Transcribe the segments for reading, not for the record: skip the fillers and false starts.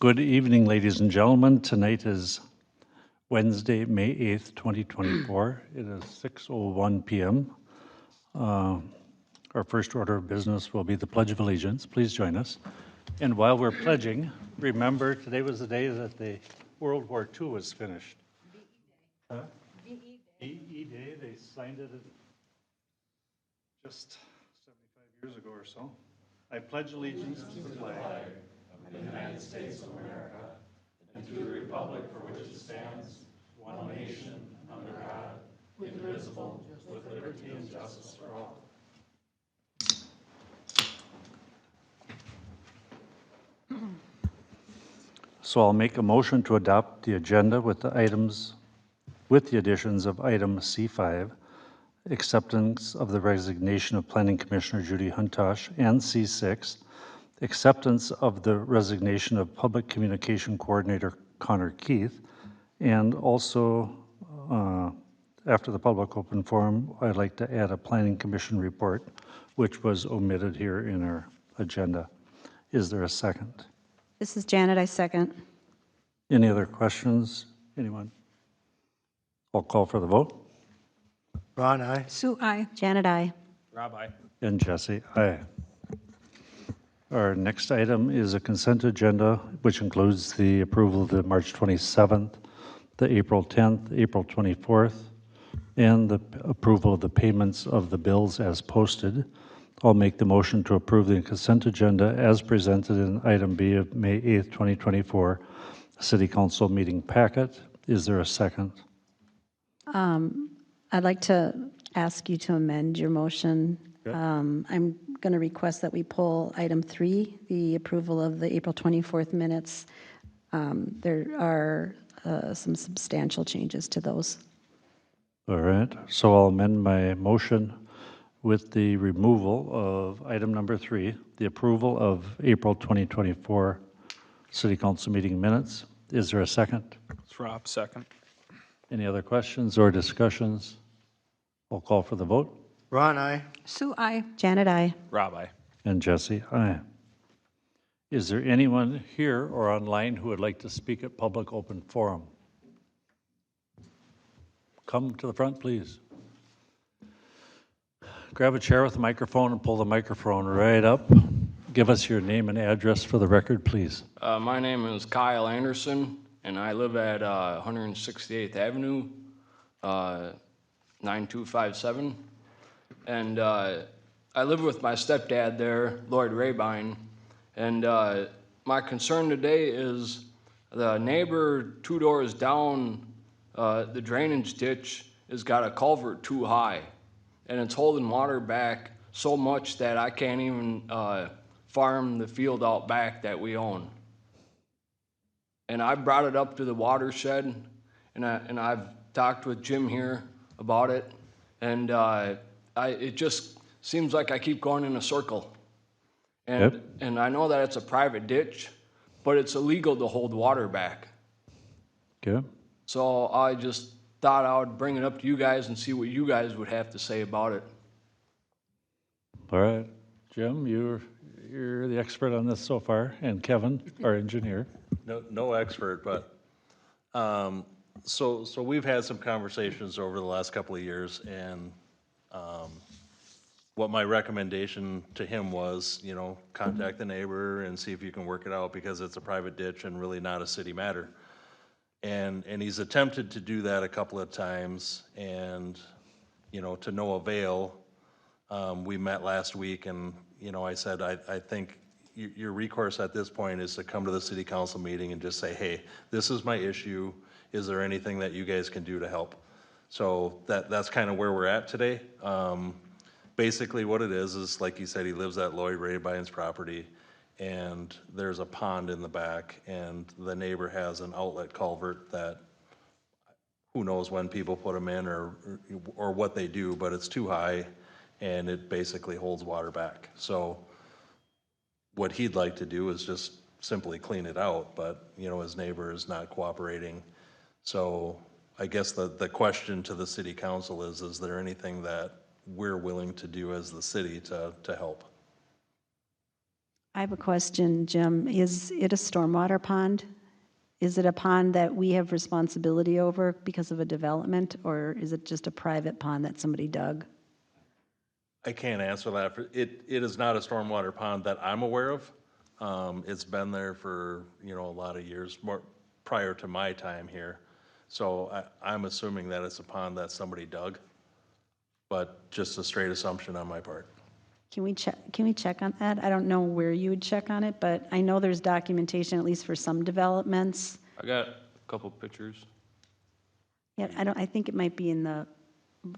Good evening, ladies and gentlemen. Tonight is Wednesday, May 8th, 2024. It is 6:01 p.m. Our first order of business will be the Pledge of Allegiance. Please join us. And while we're pledging, remember today was the day that the World War II was finished. VE Day, they signed it just 75 years ago or so. I pledge allegiance to the flag of the United States of America and to the republic for which it stands, one nation, under God, indivisible, with liberty and justice for all. So I'll make a motion to adopt the agenda with the additions of item C5, acceptance of the resignation of Planning Commissioner Judy Huntosh, and C6, acceptance of the resignation of Public Communication Coordinator Connor Keith, and also after the public open forum, I'd like to add a Planning Commission report, which was omitted here in our agenda. Is there a second? This is Janet, I second. Any other questions? Anyone? I'll call for the vote. Ron, aye. Sue, aye. Janet, aye. Rob, aye. And Jesse, aye. Our next item is a consent agenda, which includes the approval of the March 27th, the April 10th, April 24th, and the approval of the payments of the bills as posted. I'll make the motion to approve the consent agenda as presented in item B of May 8th, 2024, City Council meeting packet. Is there a second? I'd like to ask you to amend your motion. I'm going to request that we pull item 3, the approval of the April 24th minutes. There are some substantial changes to those. All right, so I'll amend my motion with the removal of item number 3, the approval of April 2024 City Council meeting minutes. Is there a second? It's Rob, second. Any other questions or discussions? I'll call for the vote. Ron, aye. Sue, aye. Janet, aye. Rob, aye. And Jesse, aye. Is there anyone here or online who would like to speak at public open forum? Come to the front, please. Grab a chair with a microphone and pull the microphone right up. Give us your name and address for the record, please. My name is Kyle Anderson, and I live at 168th Avenue, 9257. And I live with my stepdad there, Lloyd Rabine. And my concern today is the neighbor 2 doors down, the drainage ditch has got a culvert too high. And it's holding water back so much that I can't even farm the field out back that we own. And I brought it up to the watershed, and I've talked with Jim here about it, and it just seems like I keep going in a circle. And Yep. And I know that it's a private ditch, but it's illegal to hold water back. Okay. So I just thought I would bring it up to you guys and see what you guys would have to say about it. All right. Jim, you're the expert on this so far, and Kevin, our engineer. No expert, but so we've had some conversations over the last couple of years, and what my recommendation to him was, contact the neighbor and see if you can work it out, because it's a private ditch and really not a city matter. And he's attempted to do that a couple of times, and to no avail. We met last week, and I said I think your recourse at this point is to come to the city council meeting and just say, hey, this is my issue. Is there anything that you guys can do to help? So that's kind of where we're at today. Basically what it is like you said, he lives at Lloyd Rabine's property, and there's a pond in the back, and the neighbor has an outlet culvert that who knows when people put them in or what they do, but it's too high, and it basically holds water back. So what he'd like to do is just simply clean it out, but his neighbor is not cooperating. So I guess the question to the city council is there anything that we're willing to do as the city to help? I have a question, Jim. Is it a stormwater pond? Is it a pond that we have responsibility over because of a development, or is it just a private pond that somebody dug? I can't answer that. It is not a stormwater pond that I'm aware of. It's been there for, a lot of years, more prior to my time here. So I'm assuming that it's a pond that somebody dug, but just a straight assumption on my part. Can we check on that? I don't know where you would check on it, but I know there's documentation, at least for some developments. I got a couple pictures. Yeah, I think it might be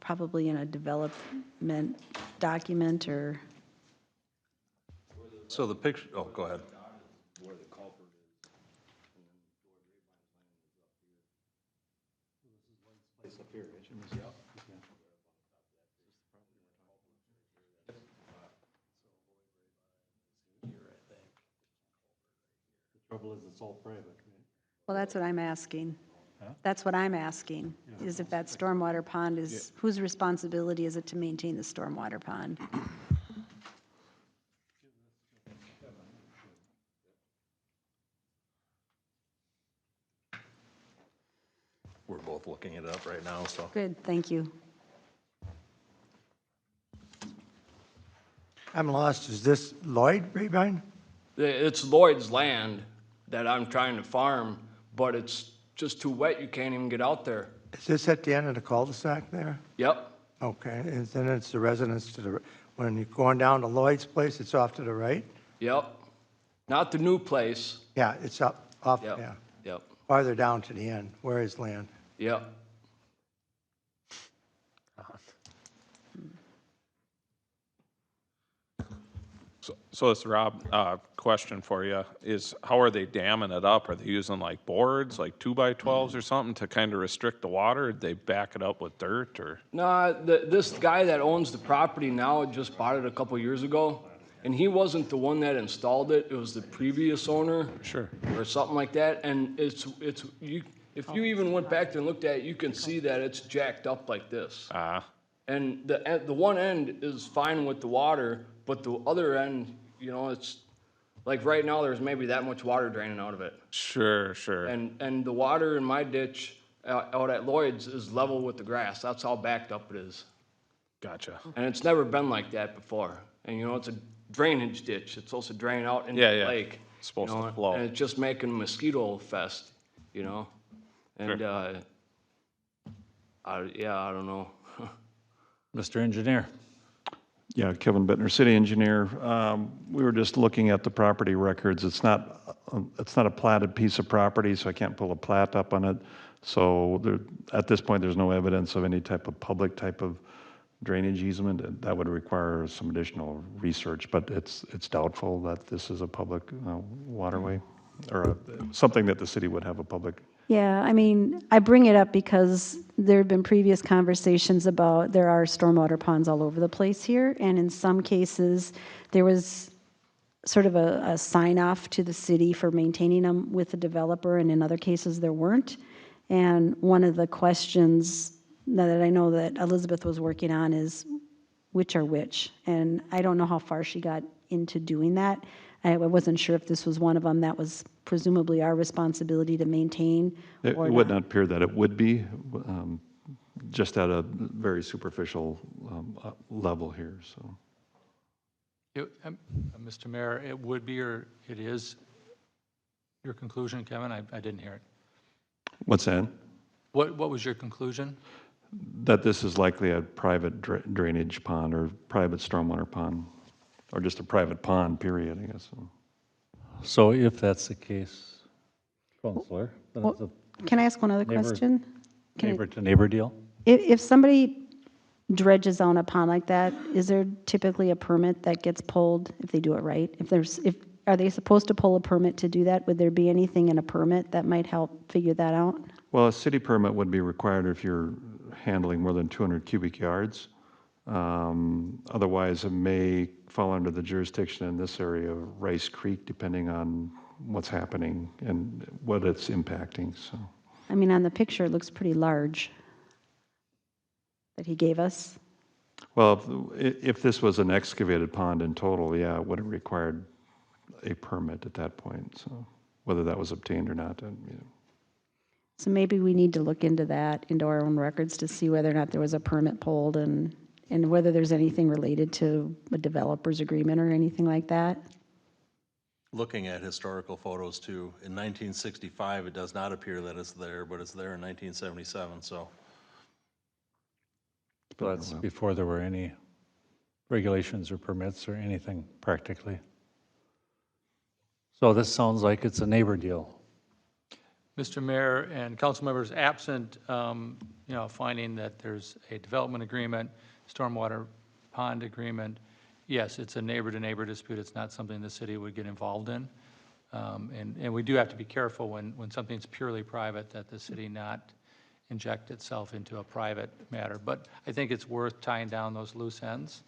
probably in a development document or, So the picture, oh, go ahead. Trouble is, it's all private, right? well, that's what I'm asking. That's what I'm asking, is if that stormwater pond is, whose responsibility is it to maintain the stormwater pond? We're both looking it up right now, so. Good, thank you. I'm lost. Is this Lloyd Rabine? It's Lloyd's land that I'm trying to farm, but it's just too wet, you can't even get out there. Is this at the end of the cul-de-sac there? Yep, Okay, and then it's the residence to the, when you're going down to Lloyd's place, it's off to the right? yep. Not the new place. Yeah, it's up, off, Yep, yeah, yep, farther down to the end, where is land? yep. So it's Rob, question for you is how are they damming it up? Are they using like boards, like 2x12s or something to kind of restrict the water? Or they back it up with dirt or? No, this guy that owns the property now just bought it a couple years ago, and he wasn't the one that installed it. It was the previous owner. Sure. Or something like that, and if you even went back there and looked at it, you can see that it's jacked up like this. And the one end is fine with the water, but the other end, it's, like right now, there's maybe that much water draining out of it. Sure. And the water in my ditch out at Lloyd's is level with the grass. That's how backed up it is. Gotcha. And it's never been like that before. And it's a drainage ditch. It's supposed to drain out into Yeah, the yeah. lake. It's supposed you to know, flow. And it's just making mosquito fest, And, I don't know. Mr. Engineer? Yeah, Kevin Bittner, city engineer. We were just looking at the property records. It's not a platted piece of property, so I can't pull a plat up on it. So at this point, there's no evidence of any type of public type of drainage easement. That would require some additional research, but it's doubtful that this is a public waterway or something that the city would have a public. Yeah, I mean, I bring it up because there have been previous conversations about there are stormwater ponds all over the place here, and in some cases, there was sort of a sign-off to the city for maintaining them with the developer, and in other cases, there weren't. And one of the questions that I know that Elizabeth was working on is which are which, and I don't know how far she got into doing that. I wasn't sure if this was one of them that was presumably our responsibility to maintain It or would not. not appear that it would be, just at a very superficial level here, so. Mr. Mayor, it would be, or it is, your conclusion, Kevin? I didn't hear it. What's that? What was your conclusion? That this is likely a private drainage pond or private stormwater pond, or just a private pond, period, I guess. So if that's the case, Counselor, then it's a Well, can I ask one other Neighbor- question? neighbor to neighbor deal? If somebody dredges on a pond like that, is there typically a permit that gets pulled if they do it right? Are they supposed to pull a permit to do that? Would there be anything in a permit that might help figure that out? Well, a city permit would be required if you're handling more than 200 cubic yards. Otherwise, it may fall under the jurisdiction in this area of Rice Creek, depending on what's happening and what it's impacting, so. I mean, on the picture, it looks pretty large that he gave us. Well, if this was an excavated pond in total, yeah, it would have required a permit at that point, so whether that was obtained or not, So maybe we need to look into that, into our own records, to see whether or not there was a permit pulled and whether there's anything related to a developer's agreement or anything like that. Looking at historical photos too, in 1965, it does not appear that it's there, but it's there in 1977, so. So that's before there were any regulations or permits or anything practically. So this sounds like it's a neighbor deal. Mr. Mayor and council members, absent, finding that there's a development agreement, stormwater pond agreement, yes, it's a neighbor-to-neighbor dispute. It's not something the city would get involved in. And we do have to be careful when something's purely private that the city not inject itself into a private matter. But I think it's worth tying down those loose ends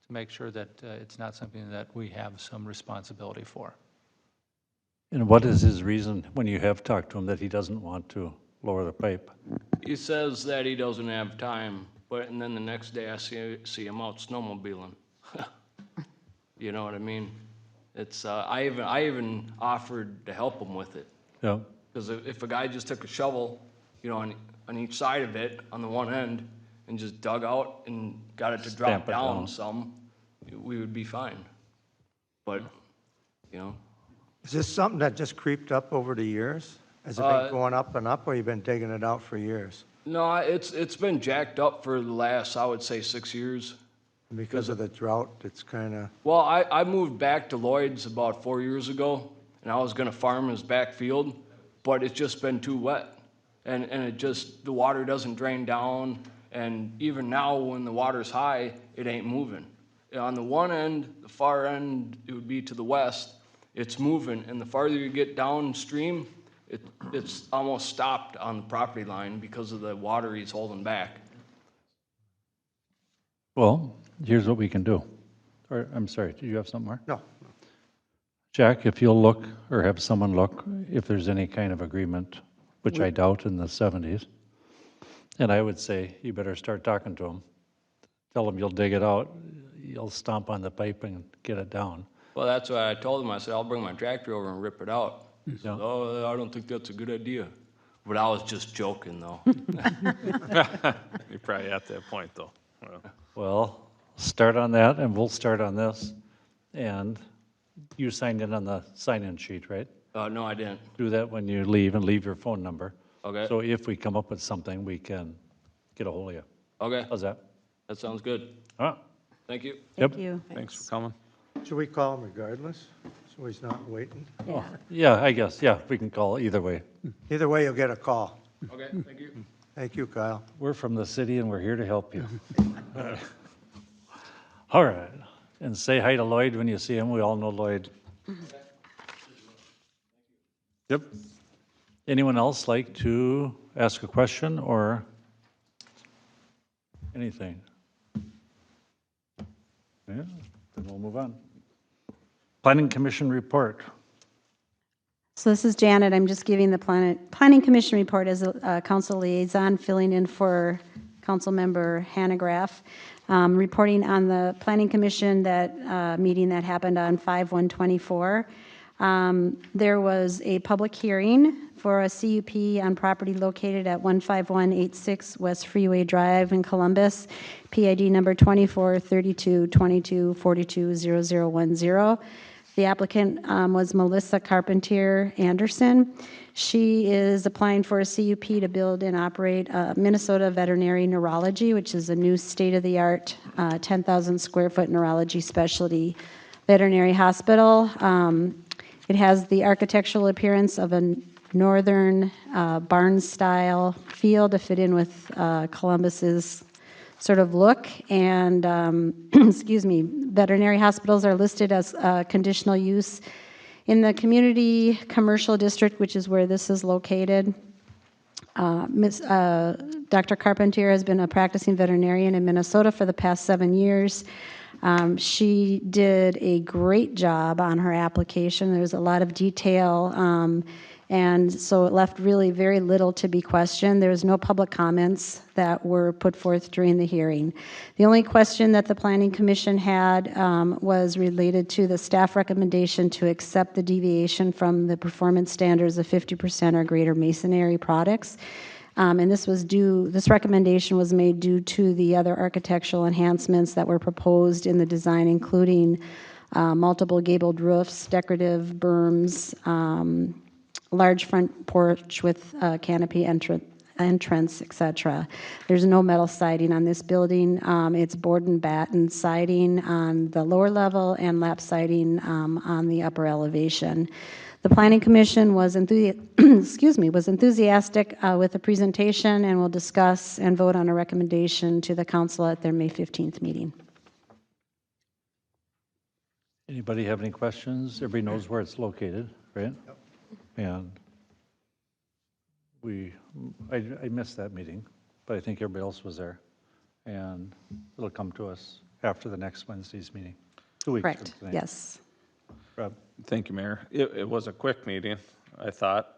to make sure that it's not something that we have some responsibility for. And what is his reason, when you have talked to him, that he doesn't want to lower the pipe? He says that he doesn't have time, and then the next day I see him out snowmobiling. You know what I mean? It's, I even offered to help him with it. Yeah. Because if a guy just took a shovel, on each side of it, on the one end, and just dug out and got it to drop Stamp it down down. some, we would be fine. But, Is this something that just creeped up over the years? Has it been going up and up, or you been digging it out for years? no, it's been jacked up for the last, I would say, 6 years. Because of the drought, it's kind of, Well, I moved back to Lloyd's about 4 years ago, and I was gonna farm his back field, but it's just been too wet. And it just, the water doesn't drain down, and even now, when the water's high, it ain't moving. On the one end, the far end, it would be to the west, it's moving, and the farther you get downstream, it's almost stopped on the property line because of the water he's holding back. Well, here's what we can do. Or, I'm sorry, did you have something more? no. Jack, if you'll look, or have someone look, if there's any kind of agreement, which I doubt in the 70s. And I would say, you better start talking to him. Tell him you'll dig it out, you'll stomp on the pipe and get it down. Well, that's what I told him. I said, I'll bring my tractor over and rip it out. He said, Yeah. oh, I don't think that's a good idea. But I was just joking, though. You're probably at that point, though. Well, Well, start on that, and we'll start on this. And you signed in on the sign-in sheet, right? No, I didn't. Do that when you leave, and leave your phone number. Okay. So if we come up with something, we can get a hold of you. Okay, How's that? that sounds good. All right. Thank you. Yep. Thank you. thanks for coming. Should we call him regardless, so he's not waiting? Yeah. Yeah, I guess, yeah, we can call either way. Either way, you'll get a call. Okay, thank you. Thank you, Kyle. We're from the city, and we're here to help you. All right. And say hi to Lloyd when you see him. We all know Lloyd. Yep. Anyone else like to ask a question or anything? Yeah, then we'll move on. Planning Commission report. So this is Janet. I'm just giving the Planning Commission report as a council liaison, filling in for Councilmember Hanegraaff, reporting on the Planning Commission meeting that happened on 5/1/24. There was a public hearing for a CUP on property located at 15186 West Freeway Drive in Columbus, PID number 243222420010. The applicant was Melissa Carpentier Anderson. She is applying for a CUP to build and operate Minnesota Veterinary Neurology, which is a new state-of-the-art 10,000 square foot neurology specialty veterinary hospital. It has the architectural appearance of a northern barn-style feel to fit in with Columbus's sort of look. And, excuse me, veterinary hospitals are listed as conditional use in the community commercial district, which is where this is located. Dr. Carpentier has been a practicing veterinarian in Minnesota for the past 7 years. She did a great job on her application. There's a lot of detail And so it left really very little to be questioned. There was no public comments that were put forth during the hearing. The only question that the Planning Commission had was related to the staff recommendation to accept the deviation from the performance standards of 50% or greater masonry products. And this recommendation was made due to the other architectural enhancements that were proposed in the design, including multiple gabled roofs, decorative berms, large front porch with canopy entrance, etc. There's no metal siding on this building. It's board and batten siding on the lower level and lap siding on the upper elevation. The Planning Commission was enthusiastic with the presentation and will discuss and vote on a recommendation to the council at their May 15th meeting. Anybody have any questions? Everybody knows where it's located, right? Yep. And I missed that meeting, but I think everybody else was there. And it'll come to us after the next Wednesday's meeting. 2 weeks Correct, from tonight. yes. Rob? Thank you, Mayor. It was a quick meeting, I thought.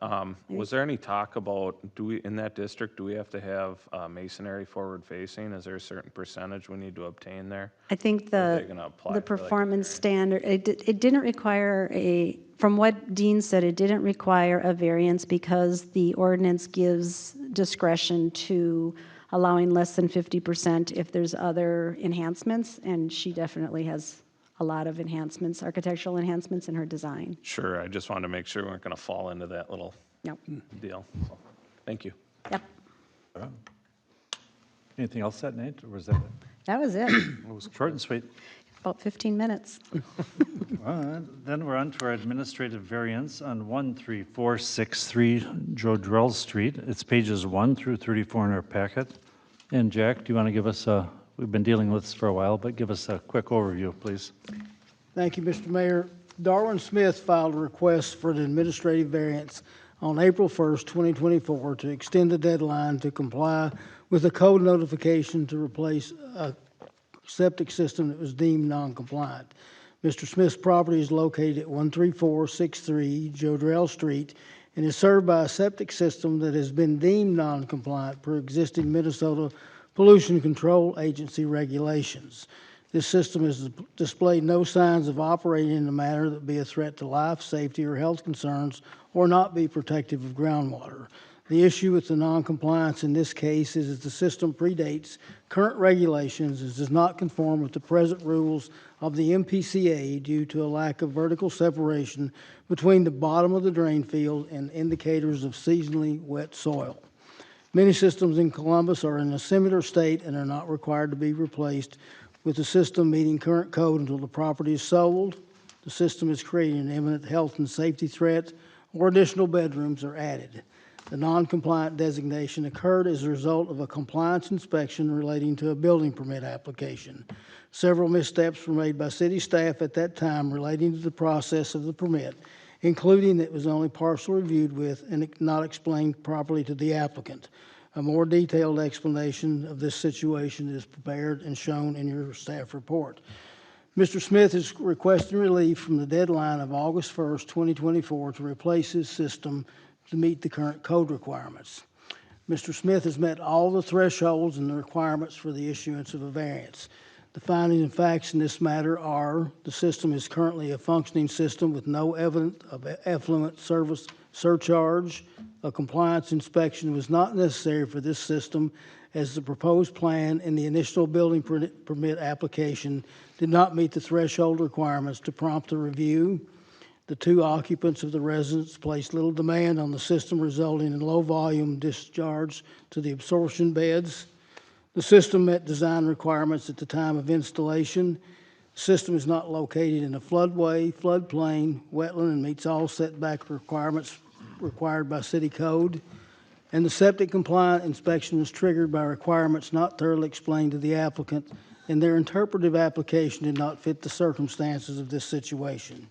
Was there any talk about, in that district, do we have to have masonry forward facing? Is there a certain percentage we need to obtain there? I think Or are they gonna apply the for, like, performance standard, it didn't require from what Dean said, it didn't require a variance because the ordinance gives discretion to allowing less than 50% if there's other enhancements, and she definitely has a lot of enhancements, architectural enhancements in her design. Sure, I just wanted to make sure we weren't gonna fall into that little Yep. deal. So, thank you. Yep, Anything else that night, or was that it? that was it. It was short and sweet. About 15 minutes. Then we're on to our administrative variance on 13463 Jodrell Street. It's pages 1 through 34 in our packet. And Jack, do you want to give us we've been dealing with this for a while, but give us a quick overview, please. Thank you, Mr. Mayor. Darwin Smith filed a request for an administrative variance on April 1st, 2024 to extend the deadline to comply with a code notification to replace a septic system that was deemed non-compliant. Mr. Smith's property is located at 13463 Jodrell Street and is served by a septic system that has been deemed non-compliant per existing Minnesota Pollution Control Agency regulations. This system has displayed no signs of operating in a manner that be a threat to life, safety, or health concerns, or not be protective of groundwater. The issue with the noncompliance in this case is that the system predates current regulations and does not conform with the present rules of the MPCA due to a lack of vertical separation between the bottom of the drain field and indicators of seasonally wet soil. Many systems in Columbus are in a similar state and are not required to be replaced with the system meeting current code until the property is sold, the system is creating an imminent health and safety threat, or additional bedrooms are added. The non-compliant designation occurred as a result of a compliance inspection relating to a building permit application. Several missteps were made by city staff at that time relating to the process of the permit, including that it was only partially reviewed with and not explained properly to the applicant. A more detailed explanation of this situation is prepared and shown in your staff report. Mr. Smith is requesting relief from the deadline of August 1st, 2024 to replace his system to meet the current code requirements. Mr. Smith has met all the thresholds and the requirements for the issuance of a variance. The findings and facts in this matter are the system is currently a functioning system with no evidence of effluent service surcharge. A compliance inspection was not necessary for this system as the proposed plan and the initial building permit application did not meet the threshold requirements to prompt a review. The two occupants of the residence placed little demand on the system, resulting in low volume discharge to the absorption beds. The system met design requirements at the time of installation. The system is not located in a floodway, floodplain, wetland, and meets all setback requirements required by city code. And the septic compliant inspection was triggered by requirements not thoroughly explained to the applicant, and their interpretive application did not fit the circumstances of this situation.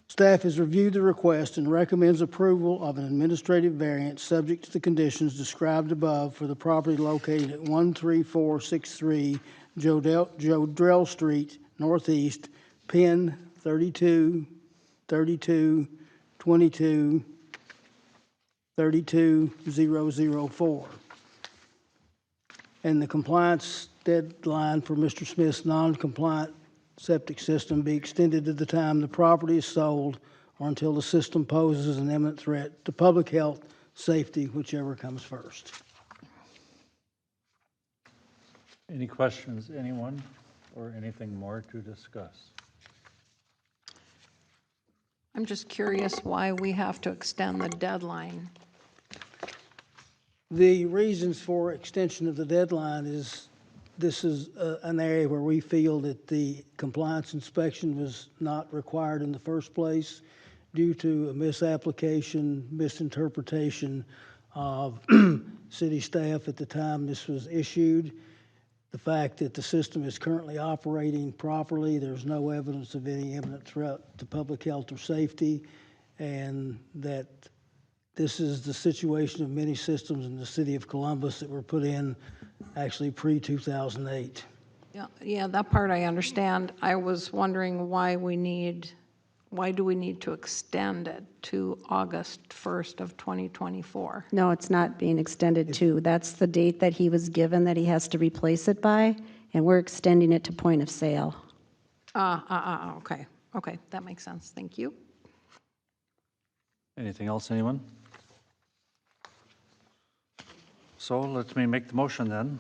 Staff has reviewed the request and recommends approval of an administrative variance subject to the conditions described above for the property located at 13463 Jodrell Street Northeast, PIN 32, 32, 22, 32004. And the compliance deadline for Mr. Smith's non-compliant septic system be extended to the time the property is sold or until the system poses an imminent threat to public health, safety, whichever comes first. Any questions, anyone, or anything more to discuss? I'm just curious why we have to extend the deadline. The reasons for extension of the deadline is this is an area where we feel that the compliance inspection was not required in the first place due to a misapplication, misinterpretation of city staff at the time this was issued. The fact that the system is currently operating properly, there's no evidence of any imminent threat to public health or safety, and that this is the situation of many systems in the city of Columbus that were put in actually pre-2008. Yeah, that part I understand. I was wondering why do we need to extend it to August 1st of 2024? No, it's not being extended to. That's the date that he was given that he has to replace it by, and we're extending it to point of sale. Okay. Okay, that makes sense. Thank you. Anything else, anyone? So let me make the motion then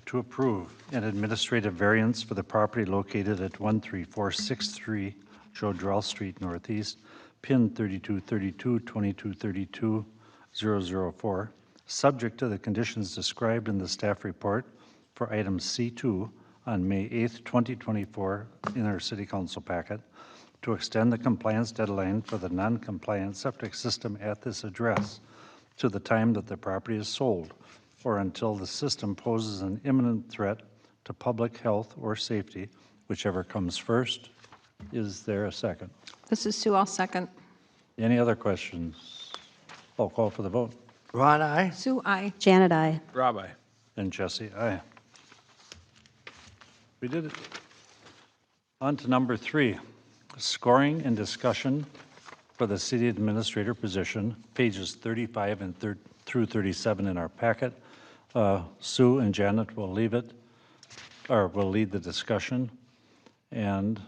to approve an administrative variance for the property located at 13463 Jodrell Street Northeast, PIN 3232-2232-004, subject to the conditions described in the staff report for item C2 on May 8th, 2024 in our city council packet, to extend the compliance deadline for the non-compliant septic system at this address to the time that the property is sold or until the system poses an imminent threat to public health or safety, whichever comes first. Is there a second? This is Sue, I'll second. Any other questions? I'll call for the vote. Ron, aye? Sue, aye. Janet, aye. Rob, aye. And Jesse, aye. We did it. On to number 3, scoring and discussion for the city administrator position, pages 35 and through 37 in our packet. Sue and Janet will lead the discussion, and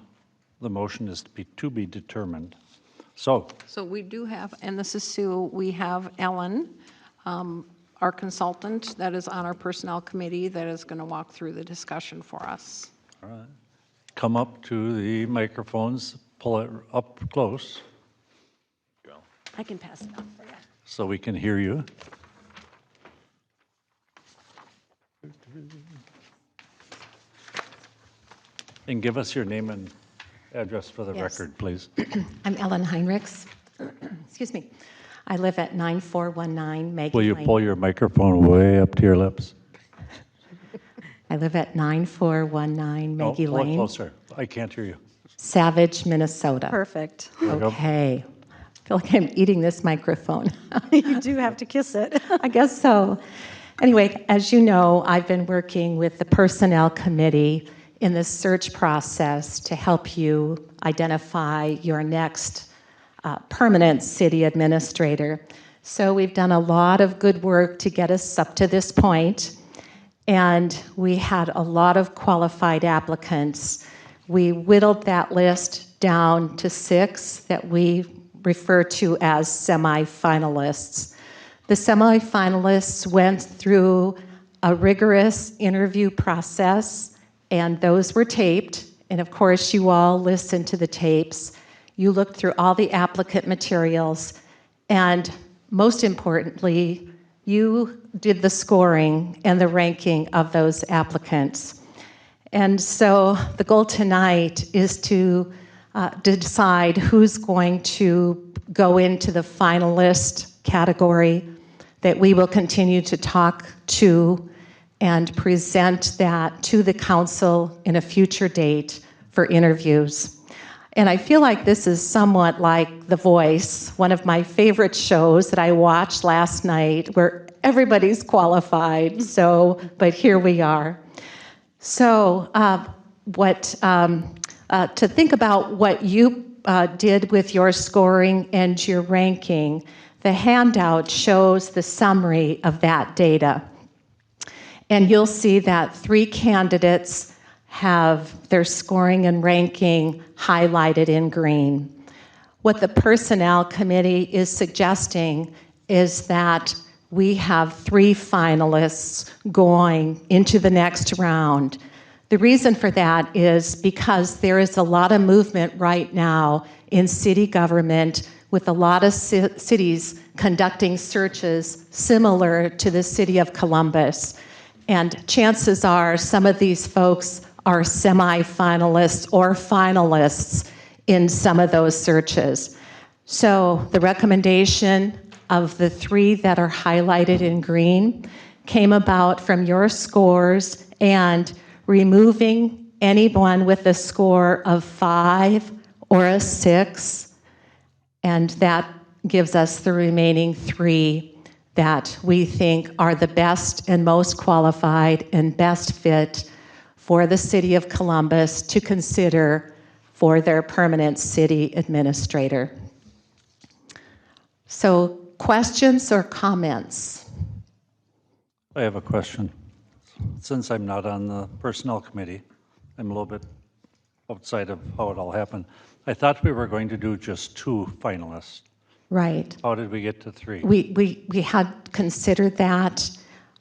the motion is to be determined. So We do have, and this is Sue, we have Ellen, our consultant that is on our personnel committee that is going to walk through the discussion for us. come up to the microphones, pull it up close I can pass it on for you. so we can hear you. And give us your name and address for the Yes. record, please. I'm Ellen Heinrichs. Excuse me. I live at 9419 Maggie Will you Lane. pull your microphone way up to your lips? I live at 9419 No, Maggie pull it Lane, closer. I can't hear you. Savage, Minnesota. Perfect. There we go. Okay. I feel like I'm eating this microphone. You do have to kiss it. I guess so. Anyway, as you know, I've been working with the Personnel Committee in the search process to help you identify your next permanent city administrator. So we've done a lot of good work to get us up to this point, and we had a lot of qualified applicants. We whittled that list down to 6 that we refer to as semi-finalists. The semi-finalists went through a rigorous interview process, and those were taped. And of course, you all listened to the tapes. You looked through all the applicant materials, and most importantly, you did the scoring and the ranking of those applicants. And so the goal tonight is to decide who's going to go into the finalist category that we will continue to talk to and present that to the council in a future date for interviews. And I feel like this is somewhat like The Voice, one of my favorite shows that I watched last night where everybody's qualified, but here we are. So to think about what you did with your scoring and your ranking, The handout shows the summary of that data. And you'll see that 3 candidates have their scoring and ranking highlighted in green. What the Personnel Committee is suggesting is that we have 3 finalists going into the next round. The reason for that is because there is a lot of movement right now in city government with a lot of cities conducting searches similar to the city of Columbus. And chances are some of these folks are semi-finalists or finalists in some of those searches. So the recommendation of the 3 that are highlighted in green came about from your scores and removing anyone with a score of 5 or a 6, and that gives us the remaining 3 that we think are the best and most qualified and best fit for the city of Columbus to consider for their permanent city administrator. So, questions or comments? I have a question. Since I'm not on the Personnel Committee, I'm a little bit outside of how it all happened. I thought we were going to do just 2 finalists. Right. How did we get to 3? We had considered that.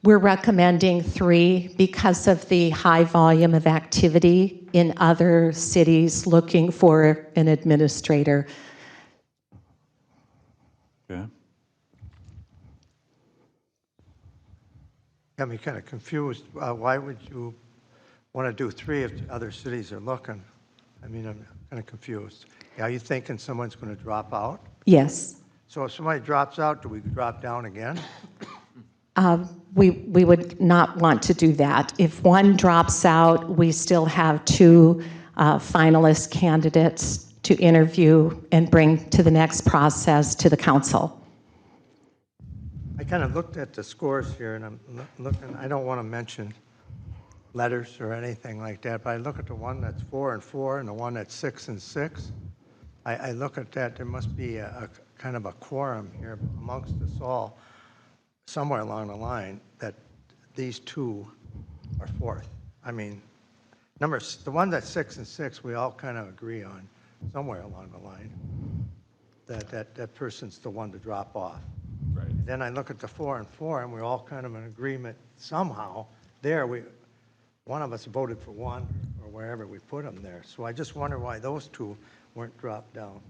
We're recommending 3 because of the high volume of activity in other cities looking for an administrator. Okay. Got me kind of confused. Why would you want to do 3 if other cities are looking? I mean, I'm kind of confused. Are you thinking someone's going to drop out? Yes. So if somebody drops out, do we drop down again? We would not want to do that. If one drops out, we still have 2 finalist candidates to interview and bring to the next process to the council. I kind of looked at the scores here, and I'm looking, I don't want to mention letters or anything like that, but I look at the one that's 4 and 4 and the one that's 6 and 6. I look at that, there must be a kind of a quorum here amongst us all, somewhere along the line, that these 2 are 4th. I mean, the one that's 6 and 6, we all kind of agree on, somewhere along the line, that person's the one to drop off. Right. Then I look at the 4 and 4, and we're all kind of in agreement somehow. There, one of us voted for 1, or wherever we put them there. So I just wonder why those 2 weren't dropped down.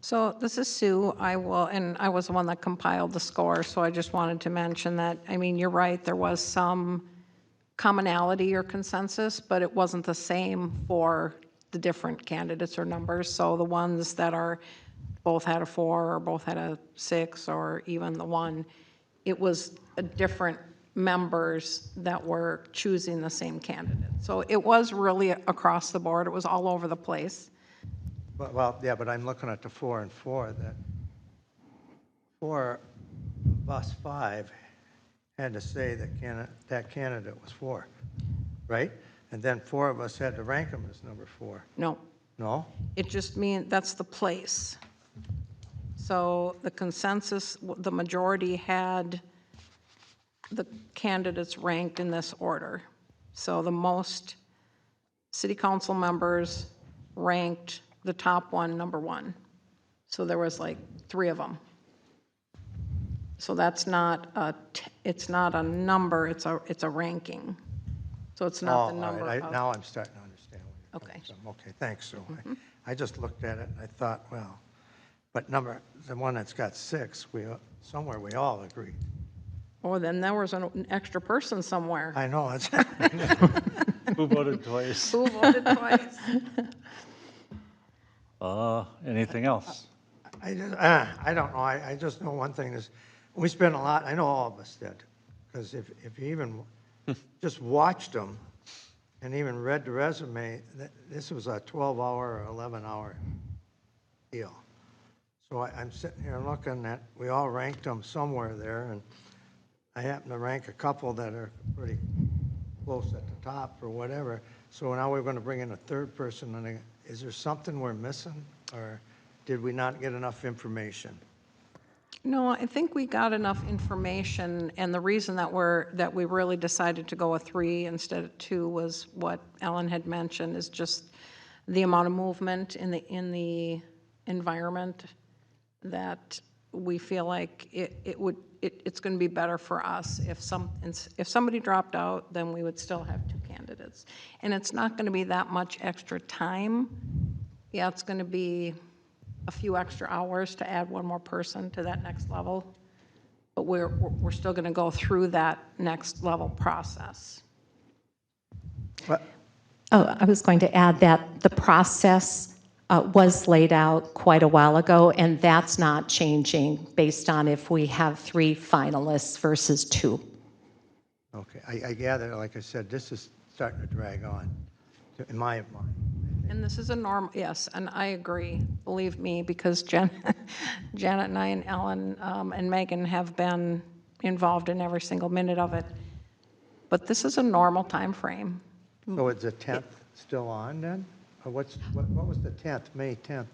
So this is Sue. I was the one that compiled the score, so I just wanted to mention that, I mean, you're right, there was some commonality or consensus, but it wasn't the same for the different candidates or numbers. So the ones that are both had a 4 or both had a 6 or even the 1, it was a different members that were choosing the same candidate. So it was really across the board. It was all over the place. Well, yeah, but I'm looking at the 4 and 4, that 4 of us 5 had to say that candidate was 4, right? And then 4 of us had to rank him as number 4. No. No? It just means that's the place. So the consensus, the majority had the candidates ranked in this order. So the most city council members ranked the top one, number 1. So there was like 3 of them. So that's not it's not a number, it's a ranking. So it's not the number right. of. Now I'm starting to understand what you're Okay. coming from. Okay, thanks, Sue. I just looked at it and I thought, well, but the one that's got 6, somewhere we all agree. Oh, then there was an extra person somewhere. I know, it's, Who voted twice? Who voted twice? Anything else? I don't know, I just know one thing is, we spent a lot, I know all of us did, because if you even just watched them and even read the resume, this was a 12-hour or 11-hour deal. So I'm sitting here looking at, we all ranked them somewhere there, and I happen to rank a couple that are pretty close at the top or whatever. So now we're going to bring in a 3rd person, and is there something we're missing, or did we not get enough information? No, I think we got enough information, and the reason that we really decided to go with 3 instead of 2 was what Ellen had mentioned, is just the amount of movement in the environment, that we feel like it's going to be better for us if somebody dropped out, then we would still have 2 candidates. And it's not going to be that much extra time. Yeah, it's going to be a few extra hours to add 1 more person to that next level, but we're still going to go through that next level process. What? Oh, I was going to add that the process was laid out quite a while ago, and that's not changing based on if we have 3 finalists versus 2. Okay, I gather, like I said, this is starting to drag on, in my mind. And this is a normal, yes, and I agree, believe me, because Janet and I and Ellen and Megan have been involved in every single minute of it. But this is a normal time frame. So is the 10th still on then? Or what was the 10th, May 10th?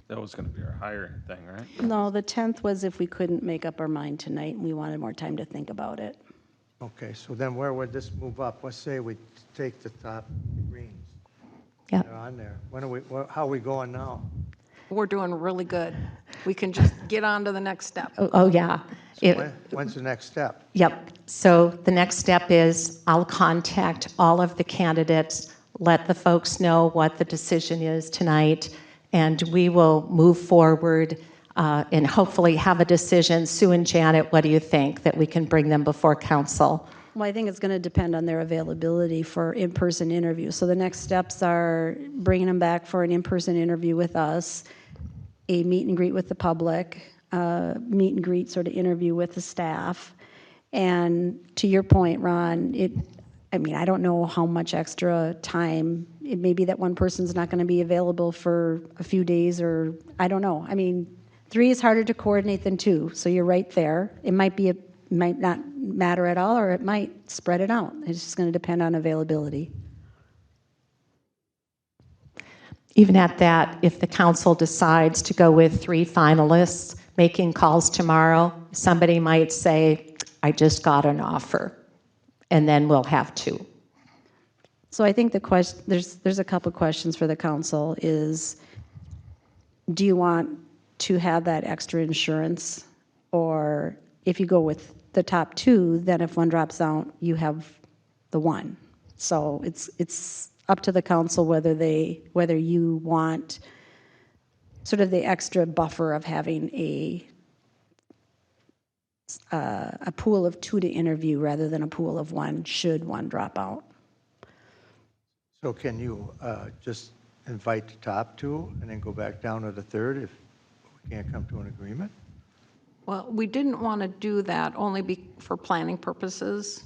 That was gonna be our hiring thing, right? No, the 10th was if we couldn't make up our mind tonight and we wanted more time to think about it. Okay, so then where would this move up? Let's say we take the top greens. Yeah. They're on there. How are we going now? We're doing really good. We can just get on to the next step. Oh, yeah. When's the next step? Yep. So the next step is I'll contact all of the candidates, let the folks know what the decision is tonight, and we will move forward and hopefully have a decision. Sue and Janet, what do you think, that we can bring them before council? Well, I think it's going to depend on their availability for in-person interviews. So the next steps are bringing them back for an in-person interview with us, a meet and greet with the public, meet and greet sort of interview with the staff. And to your point, Ron, I don't know how much extra time. It may be that one person's not going to be available for a few days, or I don't know. 3 is harder to coordinate than 2, so you're right there. It might not matter at all, or it might spread it out. It's just going to depend on availability. Even at that, if the council decides to go with 3 finalists, making calls tomorrow, somebody might say, I just got an offer, and then we'll have 2. So I think there's a couple questions for the council is, do you want to have that extra insurance? Or if you go with the top 2, then if one drops out, you have the 1. So it's up to the council whether you want sort of the extra buffer of having a pool of 2 to interview rather than a pool of 1 should 1 drop out. So can you just invite the top 2 and then go back down to the 3rd if we can't come to an agreement? Well, we didn't want to do that only for planning purposes,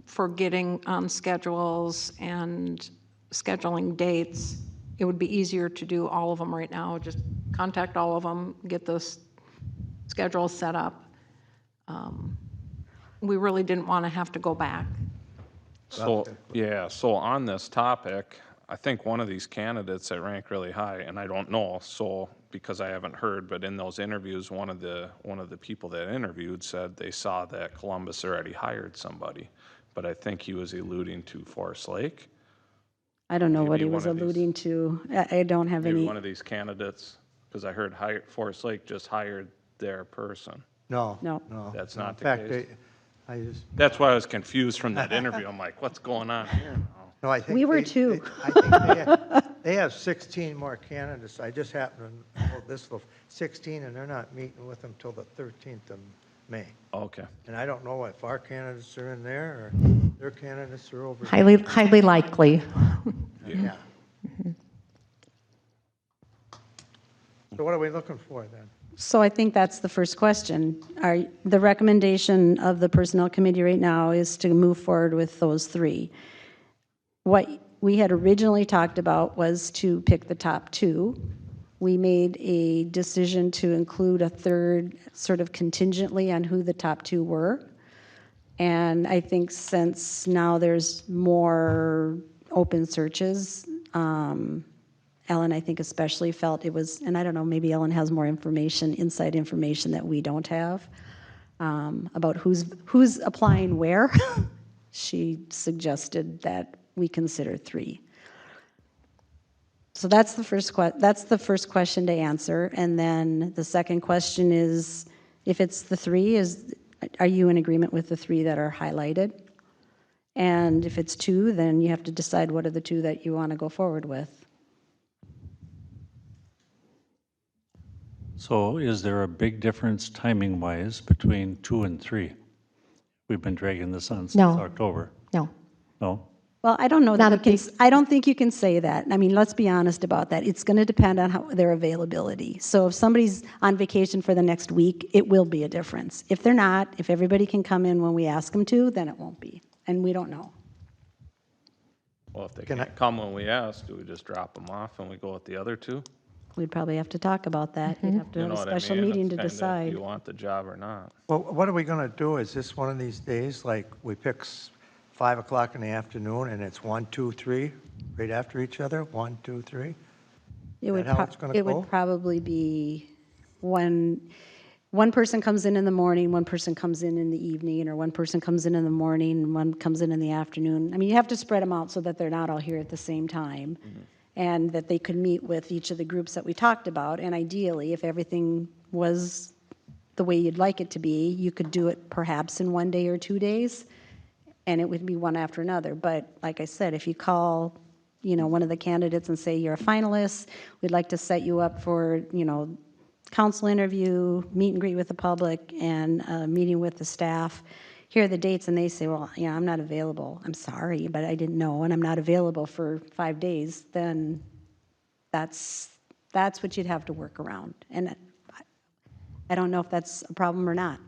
for getting on schedules and scheduling dates. It would be easier to do all of them right now, just contact all of them, get the schedule set up. We really didn't want to have to go back. So, yeah, so on this topic, I think one of these candidates that ranked really high, and I don't know, so, because I haven't heard, but in those interviews, one of the people that interviewed said they saw that Columbus already hired somebody, but I think he was alluding to Forest Lake. I don't know what Maybe he was one of these- alluding to. I don't have Maybe any. one of these candidates, because I heard Forest Lake just hired their person. No. No. That's not the In fact, case. I just, That's why I was confused from that interview. I'm like, what's going on here now? no, I think. We were too. I think they have 16 more candidates. I just happened to know this, 16, and they're not meeting with them till the 13th of May. Okay. And I don't know if our candidates are in there or their candidates are over. Highly likely. Yeah. So what are we looking for then? So I think that's the first question. The recommendation of the Personnel Committee right now is to move forward with those 3. What we had originally talked about was to pick the top 2. We made a decision to include a 3rd sort of contingently on who the top 2 were. And I think since now there's more open searches, Ellen, I think especially felt it was, and I don't know, maybe Ellen has more information, inside information that we don't have, about who's applying where. She suggested that we consider 3. So that's the first question to answer. And then the second question is, if it's the 3, are you in agreement with the 3 that are highlighted? And if it's 2, then you have to decide what are the 2 that you want to go forward with. So is there a big difference timing-wise between 2 and 3? We've been dragging this on since No. October. No. No? Well, I don't know Not that a you can, I don't think you can say that. I mean, let's be honest about that. It's going to depend on their availability. So if somebody's on vacation for the next week, it will be a difference. If they're not, if everybody can come in when we ask them to, then it won't be. And we don't know. Well, if they can't come when we ask, do we just drop them off and we go with the other 2? We'd probably have to talk about that. We'd have to You have know a what I special mean? meeting It's to kinda, decide. do you want the job or not? Well, what are we going to do? Is this one of these days, like, we pick 5 o'clock in the afternoon, and it's 1, 2, 3, right after each other? 1, 2, 3? It would, that how it's gonna it go? would probably be one person comes in the morning, one person comes in the evening, or one person comes in the morning, and one comes in the afternoon. I mean, you have to spread them out so that they're not all here at the same time, and that they could meet with each of the groups that we talked about. And ideally, if everything was the way you'd like it to be, you could do it perhaps in 1 day or 2 days, and it would be one after another. But like I said, if you call, one of the candidates and say, you're a finalist, we'd like to set you up for, council interview, meet and greet with the public, and a meeting with the staff. Here are the dates, and they say, well, yeah, I'm not available. I'm sorry, but I didn't know, and I'm not available for 5 days. Then that's what you'd have to work around. And I don't know if that's a problem or not.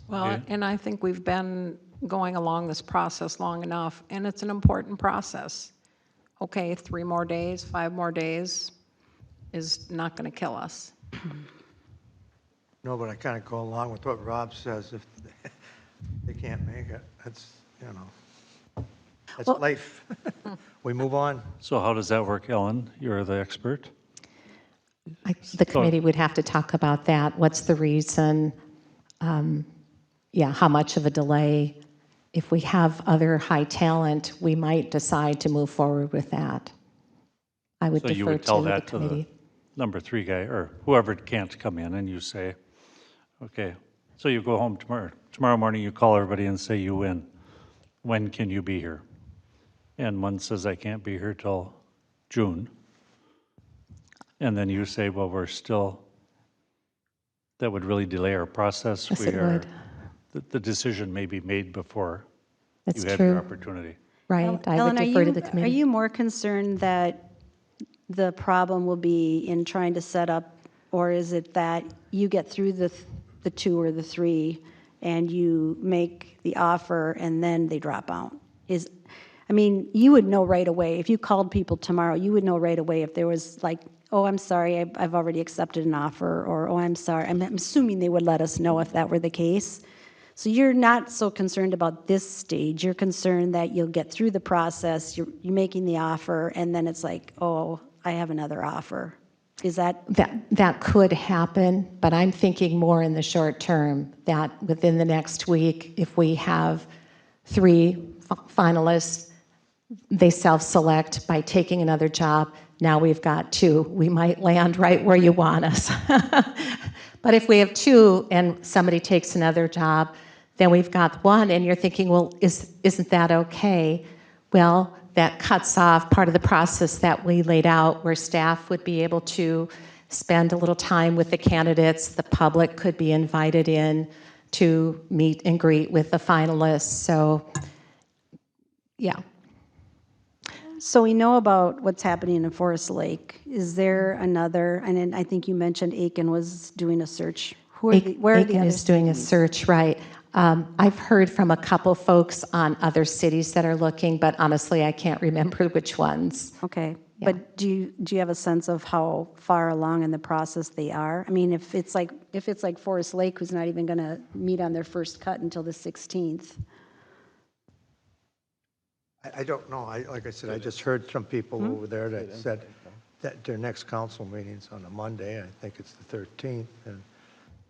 Well, and I think we've been going along this process long enough, and it's an important process. Okay, 3 more days, 5 more days is not going to kill us. No, but I kind of go along with what Rob says. If they can't make it, that's, that's Well- life. We move on. So how does that work, Ellen? You're the expert. The committee would have to talk about that. What's the reason? How much of a delay? If we have other high talent, we might decide to move forward with that. I would So you defer would tell to the that to the committee. number 3 guy, or whoever can't come in, and you say, okay, so you go home tomorrow morning, you call everybody and say you win. When can you be here? And one says, I can't be here till June. And then you say, well, that would really delay our process. Yes, it would. The decision may be made before That's you have your true. opportunity. Right, I would Ellen, defer to the Are committee. you more concerned that the problem will be in trying to set up, or is it that you get through the 2 or the 3 and you make the offer and then they drop out? You would know right away. If you called people tomorrow, you would know right away if there was like, oh, I'm sorry, I've already accepted an offer, or oh, I'm sorry. I'm assuming they would let us know if that were the case. So you're not so concerned about this stage. You're concerned that you'll get through the process, you're making the offer, and then it's like, oh, I have another offer. Is that? That could happen, but I'm thinking more in the short term, that within the next week, if we have 3 finalists, they self-select by taking another job. Now we've got 2. We might land right where you want us. But if we have 2 and somebody takes another job, then we've got 1, and you're thinking, well, isn't that okay? Well, that cuts off part of the process that we laid out, where staff would be able to spend a little time with the candidates. The public could be invited in to meet and greet with the finalists. So, yeah. So we know about what's happening in Forest Lake. Is there another, and then I think you mentioned Aiken was doing a search. Where are the Aiken other is doing a cities? search, right. I've heard from a couple folks on other cities that are looking, but honestly, I can't remember which ones. Okay, Yeah. but do you have a sense of how far along in the process they are? I mean, if it's like Forest Lake, who's not even going to meet on their first cut until the 16th. I don't know. Like I said, I just heard some people over there that said that their next council meeting's on a Monday, I think it's the 13th, and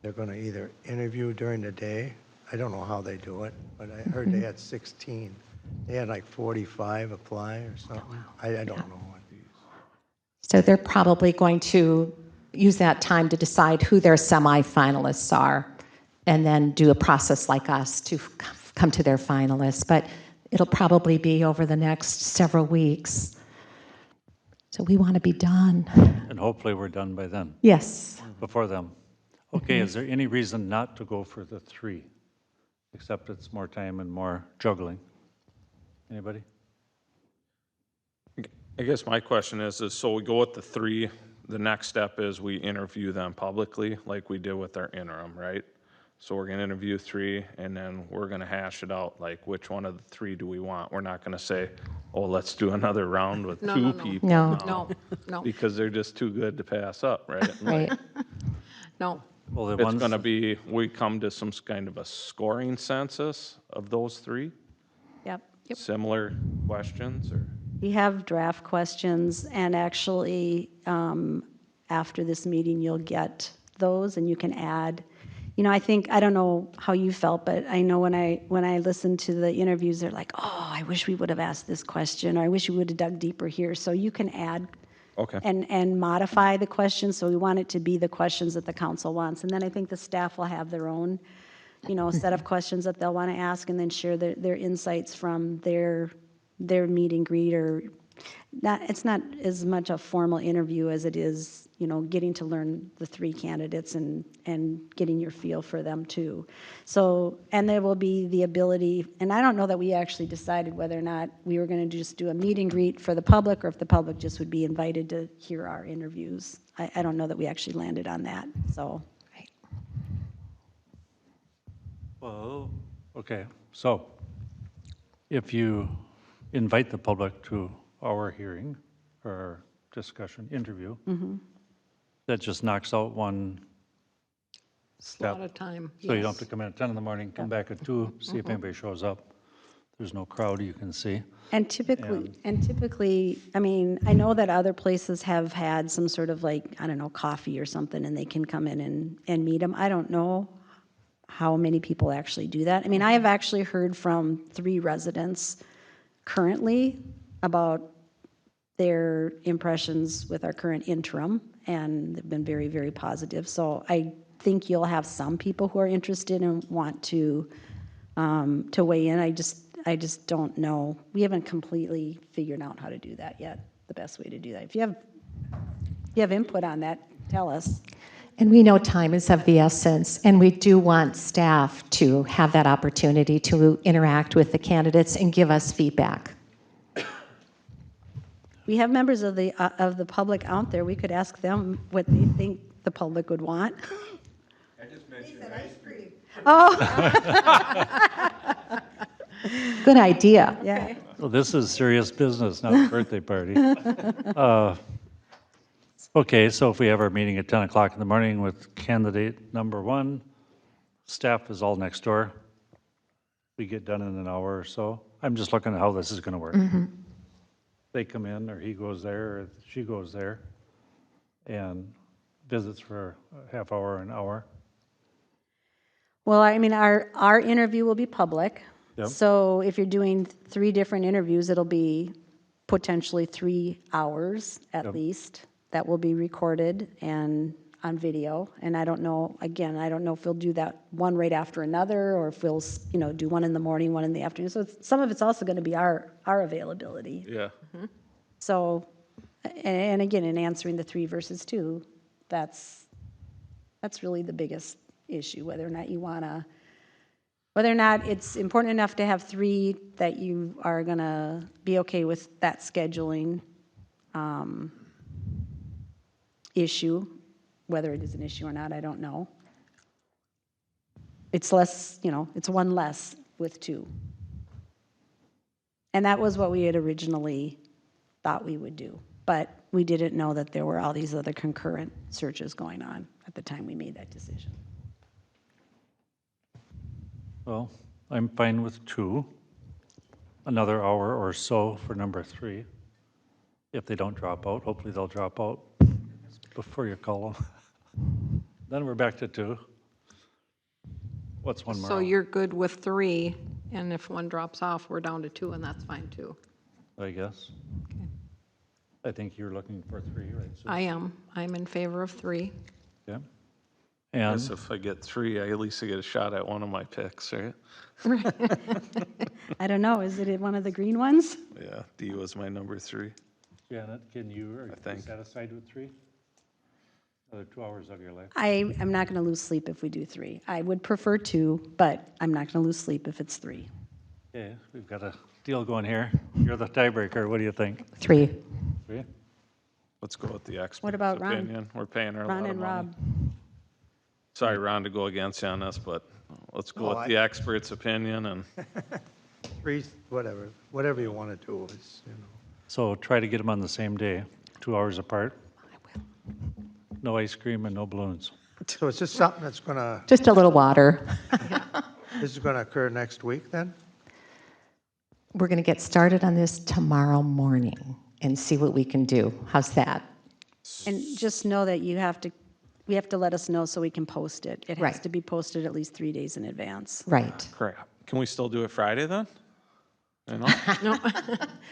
they're going to either interview during the day. I don't know how they do it, but I heard they had 16. They had like 45 apply or something. I don't know what these. So they're probably going to use that time to decide who their semifinalists are and then do a process like us to come to their finalists. But it'll probably be over the next several weeks. So we want to be done. And hopefully we're done by then, Yes. before them. Okay, is there any reason not to go for the 3? Except it's more time and more juggling. Anybody? I guess my question is so we go with the 3, the next step is we interview them publicly like we did with our interim, right? So we're gonna interview 3 and then we're gonna hash it out, like which one of the 3 do we want? We're not gonna say, oh, let's do another round with 2 people No. now, No, because they're just too good to pass up, right? Right. no. Well, the It's ones, gonna be, we come to some kind of a scoring census of those 3, Yep. similar questions, or? We have draft questions, and actually, after this meeting, you'll get those, and you can add. I don't know how you felt, but I know when I listened to the interviews, they're like, oh, I wish we would have asked this question, or I wish we would have dug deeper here. So you can add Okay. and modify the questions, so we want it to be the questions that the council wants. And then I think the staff will have their own, set of questions that they'll want to ask, and then share their insights from their meet and greet, or it's not as much a formal interview as it is, getting to learn the 3 candidates and getting your feel for them too. So, and there will be the ability, and I don't know that we actually decided whether or not we were going to just do a meet and greet for the public, or if the public just would be invited to hear our interviews. I don't know that we actually landed on that, so. well, okay, so if you invite the public to our hearing or discussion, interview, that just knocks out one Slot of time, So you don't have yes. to come in at 10 in the morning, come back at 2, see if anybody shows up. There's no crowd you can see. And typically, I mean, I know that other places have had some sort of coffee or something, and they can come in and meet them. I don't know how many people actually do that. I mean, I have actually heard from 3 residents currently about their impressions with our current interim, and they've been very, very positive. So I think you'll have some people who are interested and want to weigh in. I just don't know. We haven't completely figured out how to do that yet, the best way to do that. If you have input on that, tell us. And we know time is of the essence, and we do want staff to have that opportunity to interact with the candidates and give us feedback. We have members of the public out there. We could ask them what they think the public would want. I just mentioned ice cream. Oh, Good idea. yeah. Well, this is serious business, not a birthday party. Okay, so if we have our meeting at 10 o'clock in the morning with candidate number 1, staff is all next door. We get done in an hour or so. I'm just looking at how this is going to work. They come in, or he goes there, or she goes there, and visits for a half hour, an hour. Well, I mean, our interview will be public. Yep. So if you're doing 3 different interviews, it'll be potentially 3 hours at least. That will be recorded and on video. And I don't know if we'll do that one right after another, or if we'll, do one in the morning, one in the afternoon. So some of it's also going to be our availability. Yeah. So, and again, in answering the 3 versus 2, that's really the biggest issue, whether or not it's important enough to have 3 that you are going to be okay with that scheduling issue. Whether it is an issue or not, I don't know. It's less, it's 1 less with 2. And that was what we had originally thought we would do. But we didn't know that there were all these other concurrent searches going on at the time we made that decision. Well, I'm fine with 2, another hour or so for number 3. If they don't drop out, hopefully they'll drop out before you call them. Then we're back to 2. What's one more? So you're good with 3, and if one drops off, we're down to 2, and that's fine too. I guess. I think you're looking for 3, right? Sue? I'm in favor of 3. Yeah. Guess And if I get 3, I at least get a shot at one of my picks, right? I don't know, is it one of the green ones? Yeah, D was my number 3. Janet, are you think. satisfied with 3? Another 2 hours of your life. I'm not going to lose sleep if we do 3. I would prefer 2, but I'm not going to lose sleep if it's 3. Okay, we've got a deal going here. You're the tiebreaker. What do you think? 3. 3? Let's go with the expert's about Ron? opinion. We're paying her a Ron lot of and money. Rob. Sorry, Ron, to go against you on this, but let's go Oh, with the expert's opinion and 3, whatever you want to do is, you know. So try to get them on the same day, 2 hours apart. No ice cream and no balloons. So is this something that's going to, Just a little water. this is going to occur next week then? We're going to get started on this tomorrow morning and see what we can do. How's that? And just know that we have to let us know so we can post it. It has Right. to be posted at least 3 days in advance. Right. crap. Can we still do it Friday then? You know,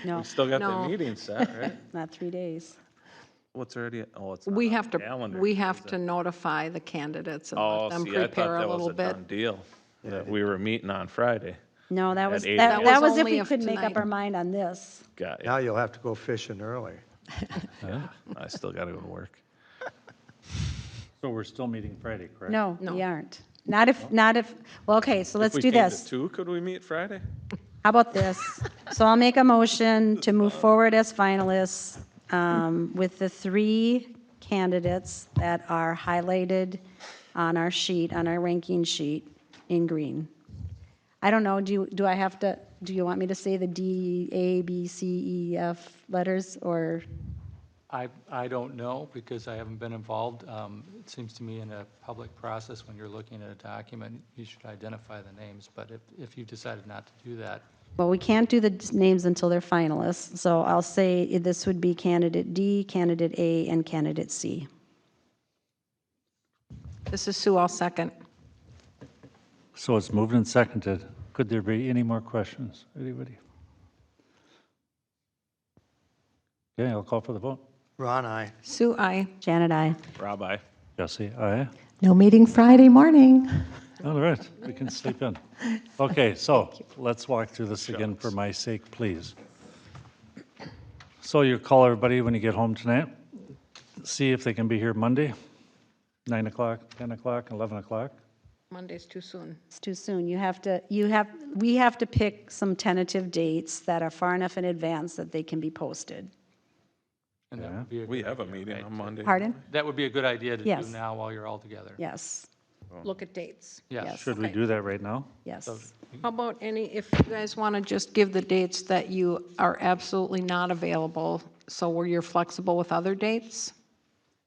No, we still got No. the meeting set, right? not 3 days. What's already, oh, it's not We on have the to, calendar, we is have it? to notify the candidates and Oh, let them see, I thought prepare a that was little a bit. done deal, that we were meeting on Friday. No, that At was, 8 that a.m. that was if Only we if could make up tonight- our mind on this. Got Now it. you'll have to go fishing early. I still got to go to work. So we're still meeting Friday, correct? No, No. we aren't. Not if, well, okay, so let's If do we came to this. 2, could we meet Friday? How about this? So I'll make a motion to move forward as finalists with the 3 candidates that are highlighted on our sheet, on our ranking sheet in green. I don't know, do you want me to say the D, A, B, C, E, F letters, or? I don't know, because I haven't been involved. It seems to me in a public process, when you're looking at a document, you should identify the names, but if you decided not to do that, Well, we can't do the names until they're finalists, so I'll say this would be candidate D, candidate A, and candidate C. This is Sue, I'll second. So it's moved and seconded. Could there be any more questions? Anybody? Okay, I'll call for the vote. Ron, aye. Sue, I. Janet, aye. Rob, aye. Jesse, aye. No meeting Friday morning. All right, we can sleep in. Okay, so let's walk through this again for my sake, please. So you call everybody when you get home tonight. See if they can be here Monday, 9 o'clock, 10 o'clock, 11 o'clock. Monday's too soon. It's too soon. We have to pick some tentative dates that are far enough in advance that they can be posted. and that would be a We good have a idea, meeting right? on Monday. Pardon? That would be a good idea to do Yes. now while you're all together. Yes, Look at dates. Yeah. yes, Should we do that right now? yes. How about if you guys want to just give the dates that you are absolutely not available, so where you're flexible with other dates?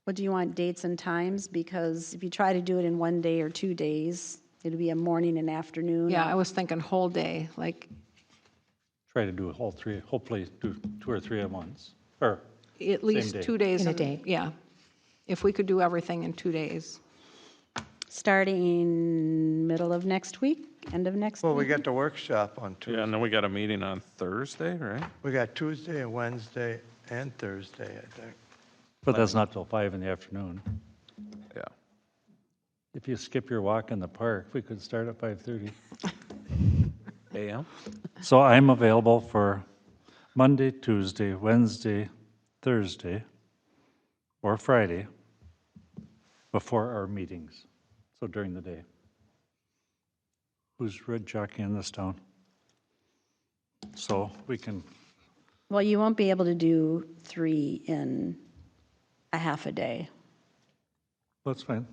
What do you want, dates and times? Because if you try to do it in 1 day or 2 days, it'll be a morning and afternoon. Yeah, I was thinking whole day, like Try to do a whole 3, hopefully do 2 or 3 at once, or at least day. 2 days. In a day. Yeah. If we could do everything in 2 days. Starting middle of next week, end of next Well, we week. got the workshop on Yeah, Tuesday. and then we got a meeting on Thursday, right? We got Tuesday and Wednesday and Thursday, I think. but that's not till 5 in the afternoon. Yeah. If you skip your walk in the park, we could start at 5:30. AM? So I'm available for Monday, Tuesday, Wednesday, Thursday, or Friday before our meetings, so during the day. Who's red jockey in this town? So we can, Well, you won't be able to do 3 in a half a day. that's fine.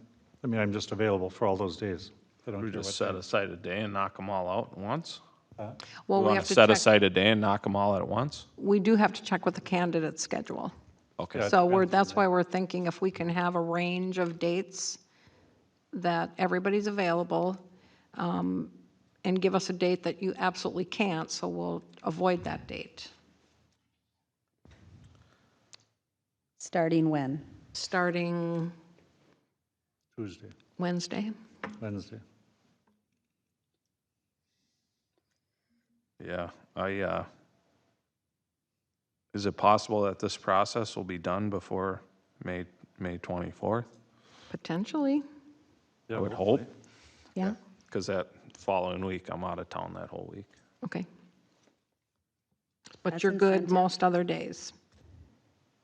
I mean, I'm just available for all those days. I don't We care just what set time. aside a day and knock them all out at once? Well, We we want have to to set check, aside a day and knock them all at once? we do have to check with the candidate schedule. Okay. Yeah, it So depends on that's that. why we're thinking if we can have a range of dates that everybody's available, and give us a date that you absolutely can't, so we'll avoid that date. Starting when? starting Tuesday, Wednesday. Wednesday. Yeah, is it possible that this process will be done before May 24th? Potentially, I would hope, Yeah? because that following week, I'm out of town that whole week. okay. But That's you're good incentive. most other days.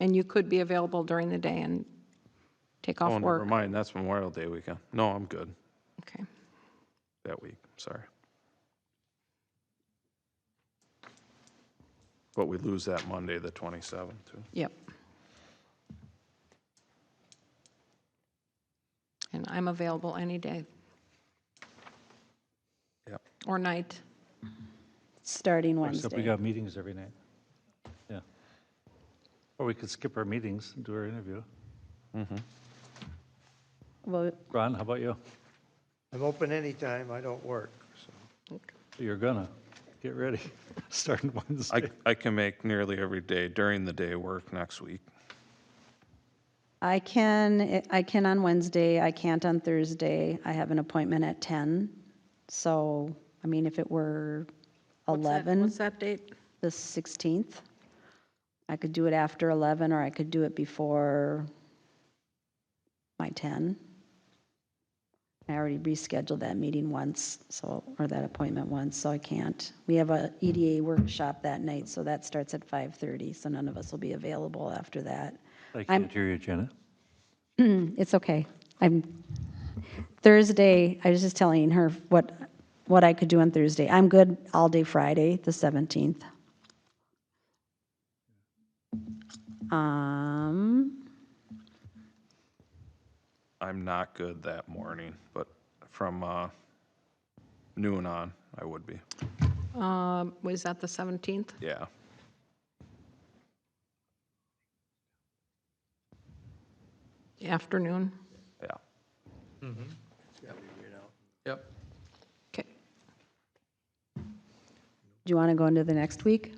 And you could be available during the day and take off Oh, never work. mind, that's Memorial Day weekend. No, I'm good Okay. that week, sorry. But we lose that Monday, the 27th, too. Yep. And I'm available any day Yep. or night. Starting Except we Wednesday. got meetings every night. Yeah. Or we could skip our meetings and do our interview. Well, Ron, how about you? I'm open anytime, I don't work, so. You're gonna. Get ready, starting Wednesday. I can make nearly every day during the day work next week. I can on Wednesday, I can't on Thursday. I have an appointment at 10. So, I mean, if it were 11, What's that date? the 16th, I could do it after 11, or I could do it before my 10. I already rescheduled that meeting once, so, or that appointment once, so I can't. We have a EDA workshop that night, so that starts at 5:30, so none of us will be available after that. I can't hear you, Janet. It's okay. Thursday, I was just telling her what I could do on Thursday. I'm good all day Friday, the 17th. I'm not good that morning, but from noon on, I would be. Was that the 17th? Yeah. Afternoon? Yeah. Yep. Okay. Do you want to go into the next week?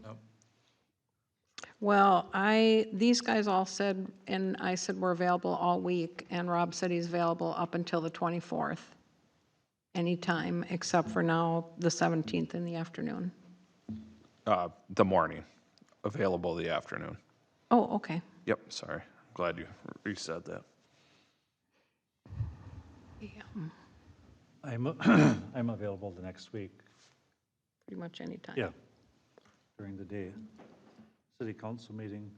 Well, these guys all said, and I said we're available all week, and Rob said he's available up until the 24th, anytime, except for now, the 17th in the afternoon. The morning, available the afternoon. Oh, okay. Yep, sorry. Glad you resaid that. Yeah, I'm available the next week. pretty much anytime. Yeah, during the day. City council meeting.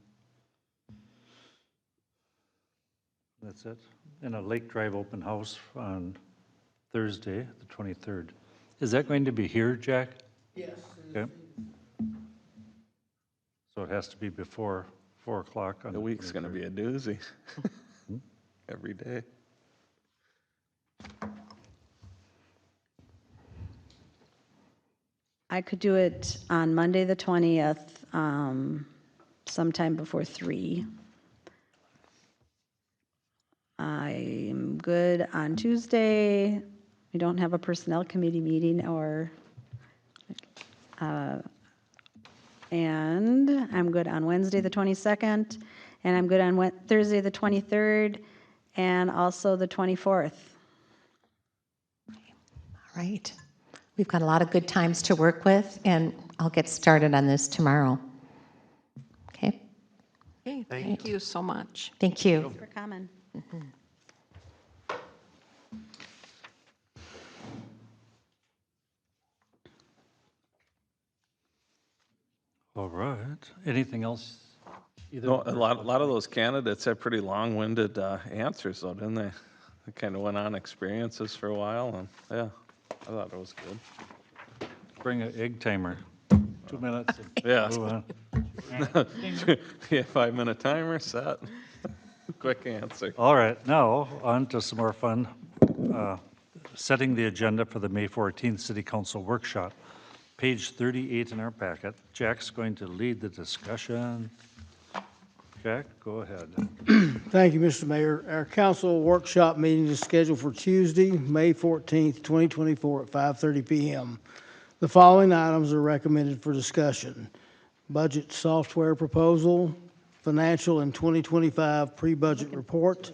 That's it. And a Lake Drive open house on Thursday, the 23rd. Is that going to be here, Jack? Yes. Okay. So it has to be before 4 o'clock on The week's going to be a doozy. Every day. I could do it on Monday, the 20th, sometime before 3. I'm good on Tuesday. We don't have a personnel committee meeting and I'm good on Wednesday, the 22nd, and I'm good on Thursday, the 23rd, and also the 24th. All right. We've got a lot of good times to work with, and I'll get started on this tomorrow. Okay? Okay, thank you so much. Thank you. Thanks for coming. All right. Anything else? Either No, a lot of those candidates had pretty long-winded answers, though, didn't they? They kind of went on experiences for a while, and yeah, I thought it was good. Bring an egg timer. 2 minutes. and Yeah. move on. Yeah, 5-minute timer set. Quick answer. All right, now on to some more fun. Setting the agenda for the May 14th City Council workshop. Page 38 in our packet. Jack's going to lead the discussion. Jack, go ahead. Thank you, Mr. Mayor. Our council workshop meeting is scheduled for Tuesday, May 14th, 2024 at 5:30 PM. The following items are recommended for discussion: budget software proposal, financial and 2025 pre-budget report,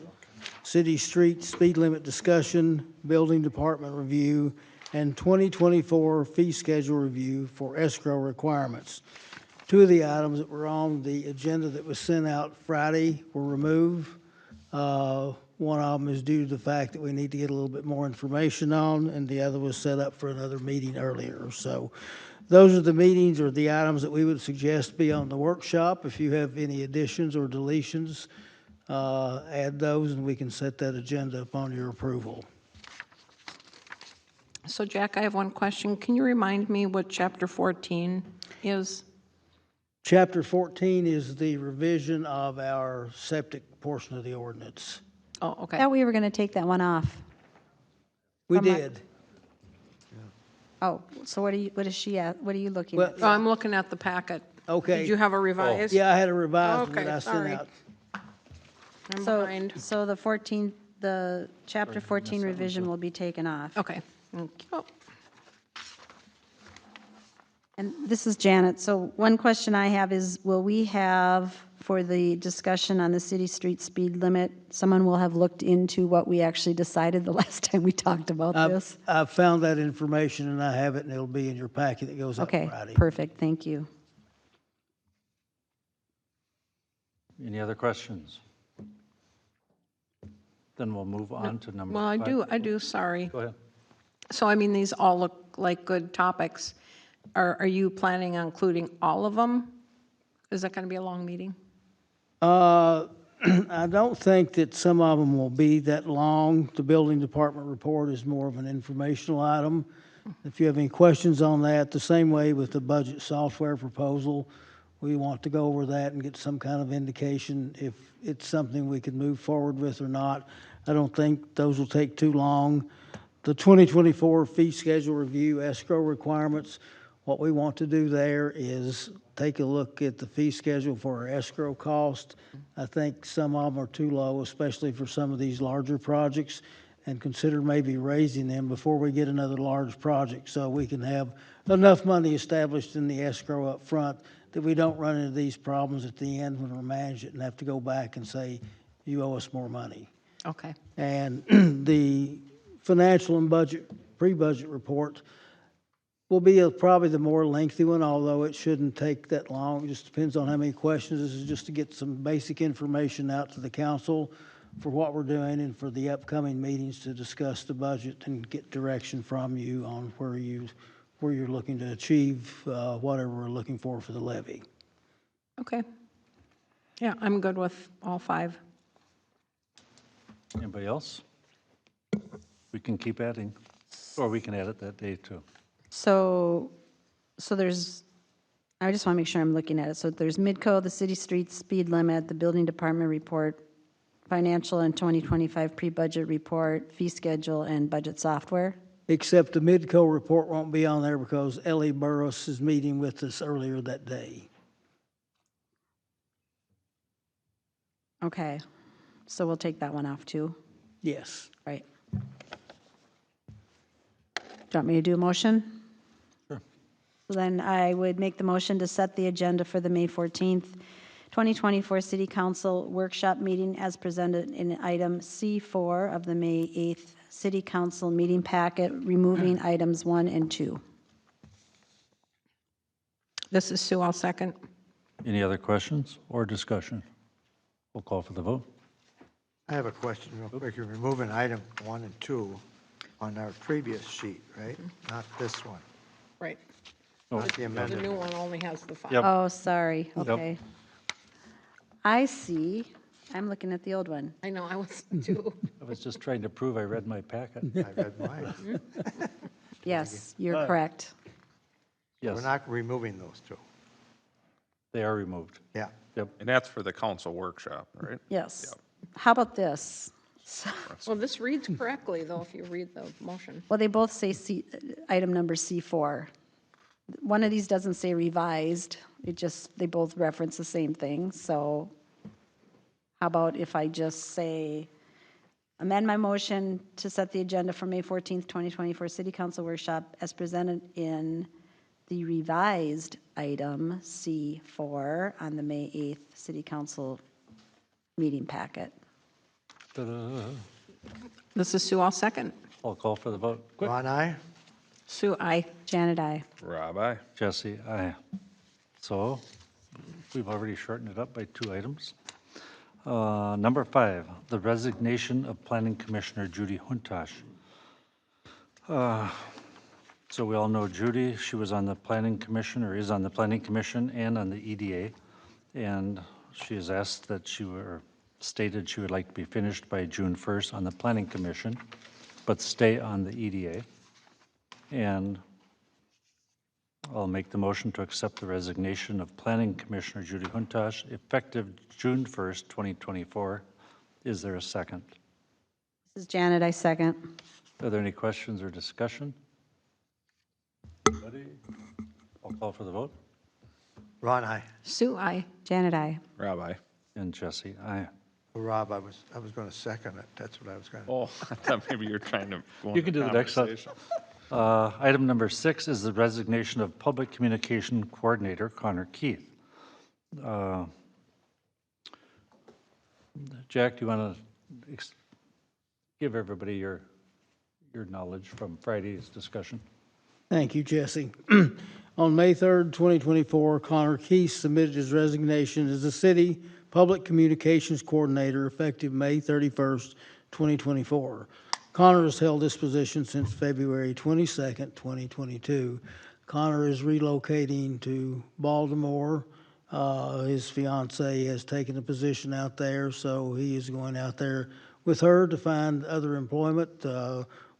city street speed limit discussion, building department review, and 2024 fee schedule review for escrow requirements. Two of the items that were on the agenda that was sent out Friday were removed. One of them is due to the fact that we need to get a little bit more information on, and the other was set up for another meeting earlier. So those are the meetings or the items that we would suggest be on the workshop. If you have any additions or deletions, add those and we can set that agenda upon your approval. So Jack, I have one question. Can you remind me what Chapter 14 is? Chapter 14 is the revision of our septic portion of the ordinance. Oh, okay. Thought we were going to take that one off. We From my- did. Oh, so what is she at? What are you looking Well, at? Oh, I'm looking at the packet. Okay. Did you have a revised? Yeah, I had a revised one Okay, that I sent sorry. out. I'm So, behind. so the chapter 14 revision will be taken off. Okay. Thank you. And this is Janet. So one question I have is, will we have, for the discussion on the city street speed limit, someone will have looked into what we actually decided the last time we talked about this? I've found that information and I have it, and it'll be in your packet that goes out Okay, Friday. perfect, thank you. Any other questions? Then we'll move on to number Well, five. I do, sorry. Go ahead. So, I mean, these all look like good topics. Are you planning on including all of them? Is that going to be a long meeting? I don't think that some of them will be that long. The building department report is more of an informational item. If you have any questions on that, the same way with the budget software proposal, we want to go over that and get some kind of indication if it's something we can move forward with or not. I don't think those will take too long. The 2024 fee schedule review escrow requirements, what we want to do there is take a look at the fee schedule for our escrow cost. I think some of them are too low, especially for some of these larger projects, and consider maybe raising them before we get another large project so we can have enough money established in the escrow up front that we don't run into these problems at the end when we're managing it and have to go back and say, you owe us more money. Okay. And the financial and pre-budget report will be probably the more lengthy one, although it shouldn't take that long. It just depends on how many questions. This is just to get some basic information out to the council for what we're doing and for the upcoming meetings to discuss the budget and get direction from you on where you're looking to achieve whatever we're looking for the levy. Okay. Yeah, I'm good with all 5. Anybody else? We can keep adding, or we can add it that day too. So there's, I just want to make sure I'm looking at it. So there's Midco, the city street speed limit, the building department report, financial and 2025 pre-budget report, fee schedule, and budget software. Except the Midco report won't be on there because Ellie Burris is meeting with us earlier that day. Okay, so we'll take that one off too, Yes. right? Do you want me to do a motion? Sure. So then I would make the motion to set the agenda for the May 14th, 2024 City Council Workshop Meeting as presented in item C4 of the May 8th City Council Meeting Packet, removing items 1 and 2. This is Sue, I'll second. Any other questions or discussion? We'll call for the vote. I have a question real quick. You're removing item 1 and 2 on our previous sheet, right? Not this one. Right. Not the The amended. new one only has the 5. Yep. Oh, sorry, okay. I see, I'm looking at the old one. I know, I was too. I was just trying to prove I read my packet. I read mine. Yes, you're correct. Yes, We're not removing those two. they are removed. Yeah. Yep. And that's for the council workshop, right? Yes. How about this? Well, this reads correctly, though, if you read the motion. Well, they both say item number C4. One of these doesn't say revised, they both reference the same thing, so how about if I just say, amend my motion to set the agenda for May 14th, 2024 City Council Workshop as presented in the revised item C4 on the May 8th City Council meeting packet. Ta-da. This is Sue, I'll second. I'll call for the vote. Quick. Ron, aye? Sue, aye. Janet, I. Rob, aye. Jesse, aye. So we've already shortened it up by 2 items. Number 5, the resignation of Planning Commissioner Judy Huntosh. So we all know Judy. She was on the Planning Commission, or is on the Planning Commission and on the EDA. And she has asked that stated she would like to be finished by June 1st on the Planning Commission, but stay on the EDA. And I'll make the motion to accept the resignation of Planning Commissioner Judy Huntosh effective June 1st, 2024. Is there a second? This is Janet, I second. Are there any questions or discussion? Anybody? I'll call for the vote. Ron, aye. Sue, aye. Janet, I. Rob, aye. And Jesse, aye. Rob, I was going to second it. That's what I was going to. Oh, I thought maybe you were trying to go You can into do the next one. conversation. Item number 6 is the resignation of Public Communication Coordinator Connor Keith. Jack, do you want to give everybody your knowledge from Friday's discussion? Thank you, Jesse. On May 3rd, 2024, Connor Keith submitted his resignation as the city public communications coordinator effective May 31st, 2024. Connor has held this position since February 22nd, 2022. Connor is relocating to Baltimore. His fiance has taken a position out there, so he is going out there with her to find other employment.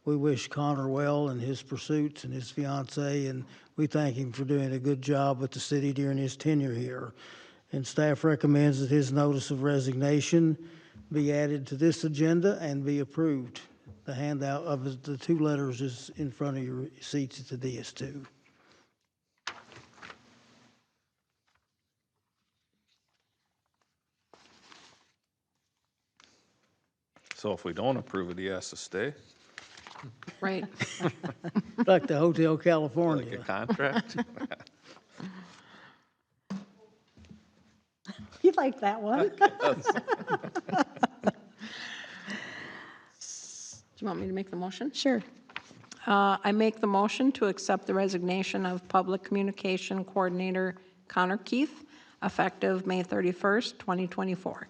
We wish Connor well in his pursuits and his fiance, and we thank him for doing a good job with the city during his tenure here. And staff recommends that his notice of resignation be added to this agenda and be approved. The handout of the 2 letters is in front of your seats at the DS2. So if we don't approve it, he has to stay, Right. Like the Hotel like a California. contract? You like that one? Do you want me to make the motion? Sure. I make the motion to accept the resignation of Public Communication Coordinator Connor Keith, effective May 31st, 2024.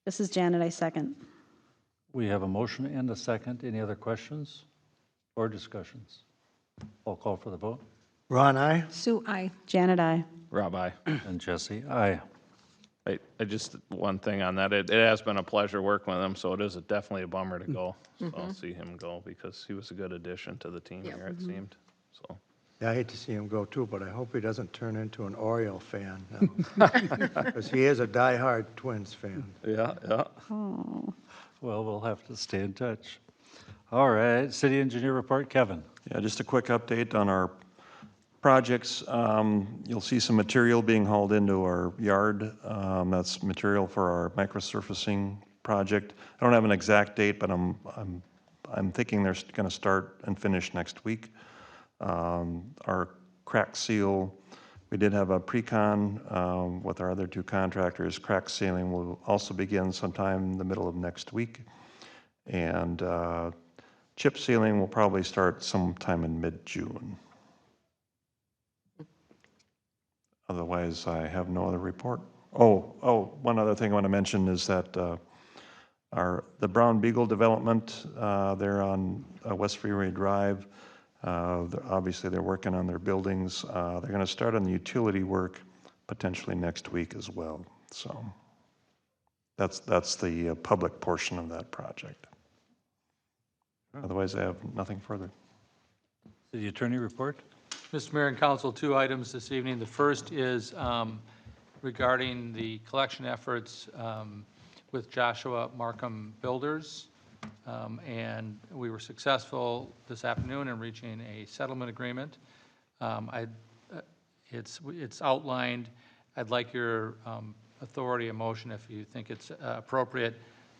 This is Janet, I second. We have a motion and a second. Any other questions or discussions? I'll call for the vote. Ron, aye? Sue, aye. Janet, I. Rob, aye. And Jesse, aye. I just, one thing on that, it has been a pleasure working with him, so it is definitely a bummer to go. So I'll see him go because he was a good addition to the team here, it seemed, so. Yeah, I hate to see him go too, but I hope he doesn't turn into an Oriole fan now. Because he is a diehard Twins fan. Yeah, yeah. Well, we'll have to stay in touch. All right, city engineer report, Kevin. Yeah, just a quick update on our projects. You'll see some material being hauled into our yard. That's material for our microsurfacing project. I don't have an exact date, but I'm thinking they're going to start and finish next week. Our crack seal, we did have a pre-con with our other 2 contractors. Crack sealing will also begin sometime in the middle of next week. And chip sealing will probably start sometime in mid-June. Otherwise, I have no other report. Oh, one other thing I want to mention is that the Brown Beagle development, they're on West Freeway Drive. Obviously, they're working on their buildings. They're going to start on the utility work potentially next week as well. So that's the public portion of that project. Otherwise, I have nothing further. City attorney report. Mr. Mayor and Council, 2 items this evening. The first is regarding the collection efforts with Joshua Markham Builders. And we were successful this afternoon in reaching a settlement agreement. It's outlined. I'd like your authority and motion, if you think it's appropriate,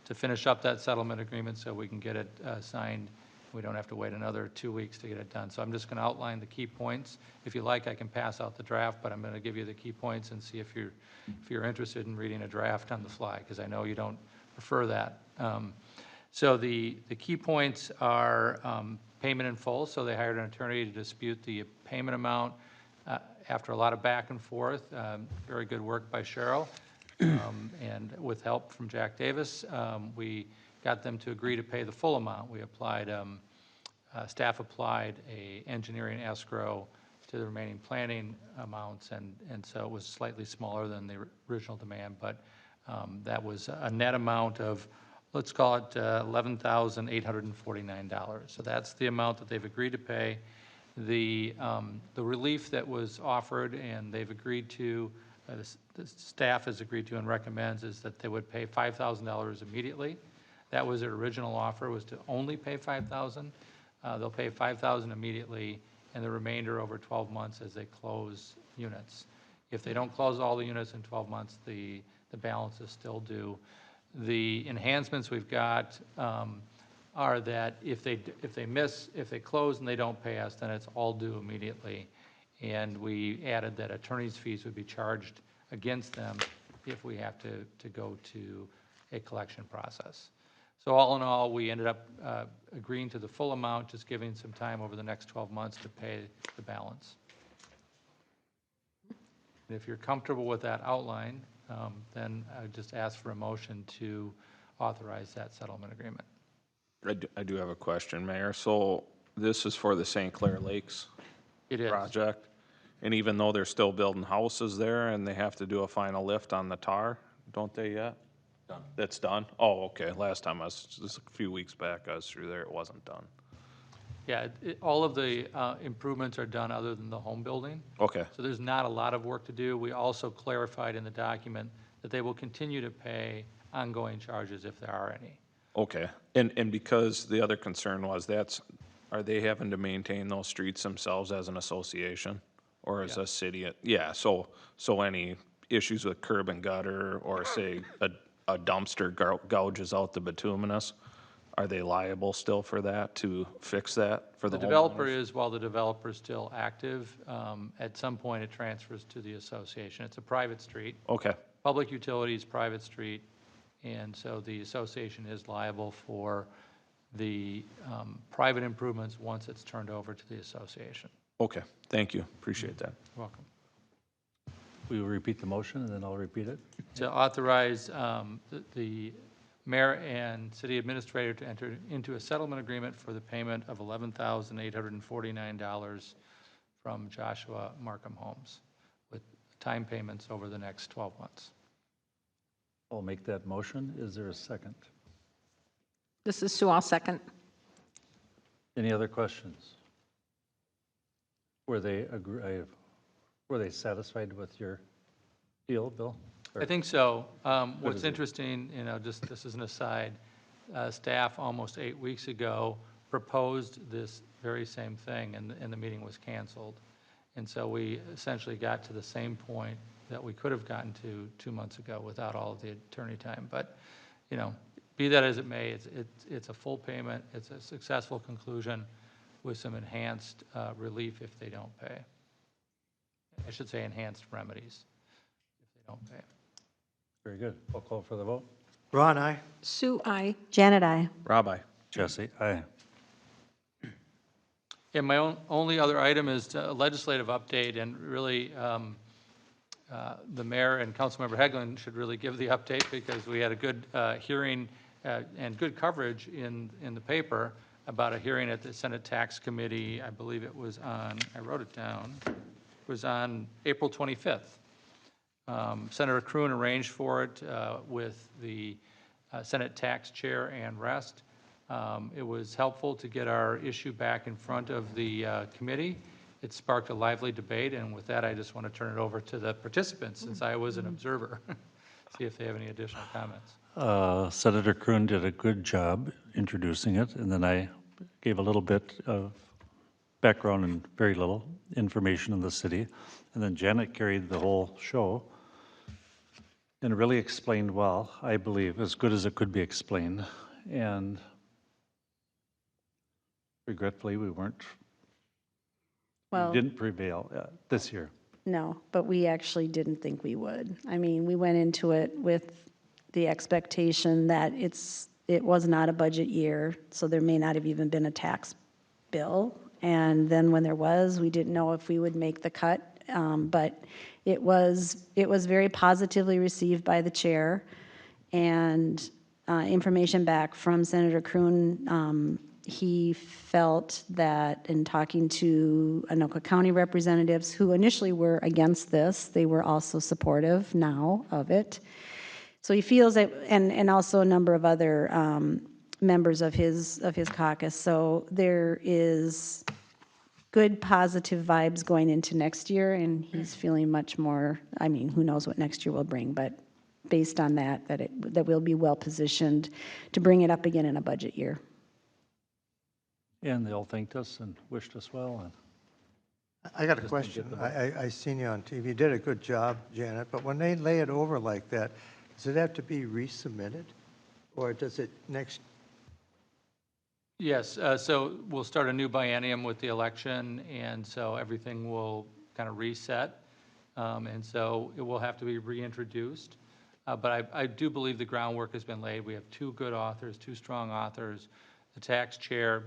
to finish up that settlement agreement so we can get it signed We don't have to wait another 2 weeks to get it done. So I'm just going to outline the key points. If you like, I can pass out the draft, but I'm going to give you the key points and see if you're interested in reading a draft on the fly, because I know you don't prefer that. So the key points are payment in full. So they hired an attorney to dispute the payment amount after a lot of back and forth. Very good work by Cheryl. And with help from Jack Davis, we got them to agree to pay the full amount. We applied, staff applied a engineering escrow to the remaining planning amounts, and so it was slightly smaller than the original demand, but that was a net amount of, let's call it $11,849. So that's the amount that they've agreed to pay. The relief that was offered and they've agreed to, the staff has agreed to and recommends, is that they would pay $5,000 immediately. That was their original offer, was to only pay $5,000. They'll pay $5,000 immediately, and the remainder over 12 months as they close units. If they don't close all the units in 12 months, the balance is still due. The enhancements we've got are that if they close and they don't pay us, then it's all due immediately. And we added that attorney's fees would be charged against them if we have to go to a collection process. So all in all, we ended up agreeing to the full amount, just giving some time over the next 12 months to pay the balance. And if you're comfortable with that outline, then I would just ask for a motion to authorize that settlement agreement. I do have a question, Mayor. So this is for the St. Clair Lakes It is. project? And even though they're still building houses there and they have to do a final lift on the tar, don't they yet? Done. That's done? Oh, okay. Last time just a few weeks back, I was through there, it wasn't done. Yeah, all of the improvements are done other than the home building. Okay, So there's not a lot of work to do. We also clarified in the document that they will continue to pay ongoing charges if there are any. okay. And because the other concern was are they having to maintain those streets themselves as an association? Or as a city? Yeah, so any issues with curb and gutter, or say a dumpster gouges out the bituminous, are they liable still for that, to fix that for the The developer homeowners? is, while the developer is still active, at some point it transfers to the association. It's a private street. Okay, Public utilities, private street, and so the association is liable for the private improvements once it's turned over to the association. okay, thank you, appreciate that. You're welcome. We will repeat the motion, and then I'll repeat it. To authorize the mayor and city administrator to enter into a settlement agreement for the payment of $11,849 from Joshua Markham Homes, with time payments over the next 12 months. I'll make that motion. Is there a second? This is Sue, I'll second. Any other questions? Were they satisfied with your deal, Bill? I think so. What's interesting, just this is an aside, staff almost 8 weeks ago proposed this very same thing, and the meeting was canceled. And so we essentially got to the same point that we could have gotten to 2 months ago without all of the attorney time. But, be that as it may, it's a full payment. It's a successful conclusion with some enhanced relief if they don't pay. I should say enhanced remedies if they don't pay. Very good. I'll call for the vote. Ron, aye. Sue, I. Janet, I. Rob, aye. Jesse, aye. And my only other item is a legislative update, and really, the mayor and Councilmember Hegland should really give the update, because we had a good hearing and good coverage in the paper about a hearing at the Senate Tax Committee. I believe it was on, I wrote it down, it was on April 25th. Senator Kroon arranged for it with the Senate Tax Chair and rest. It was helpful to get our issue back in front of the committee. It sparked a lively debate, and with that, I just want to turn it over to the participants, since I was an observer, see if they have any additional comments. Senator Kroon did a good job introducing it, and then I gave a little bit of background and very little information on the city. And then Janet carried the whole show and really explained well, I believe, as good as it could be explained. And regretfully, we Well, didn't prevail this year. no, but we actually didn't think we would. I mean, we went into it with the expectation that it was not a budget year, so there may not have even been a tax bill. And then when there was, we didn't know if we would make the cut. But it was very positively received by the chair. And information back from Senator Kroon, he felt that in talking to Anoka County representatives who initially were against this, they were also supportive now of it. So he feels that, and also a number of other members of his caucus. So there is good positive vibes going into next year, and he's feeling much more, I mean, who knows what next year will bring, but based on that we'll be well positioned to bring it up again in a budget year. And they all thanked us and wished us well. And I got a question. I seen you on TV. You did a good job, Janet, but when they lay it over like that, does it have to be resubmitted? Or does it next? Yes, so we'll start a new biennium with the election, and so everything will kind of reset. And so it will have to be reintroduced. But I do believe the groundwork has been laid. We have two good authors, two strong authors. The tax chair,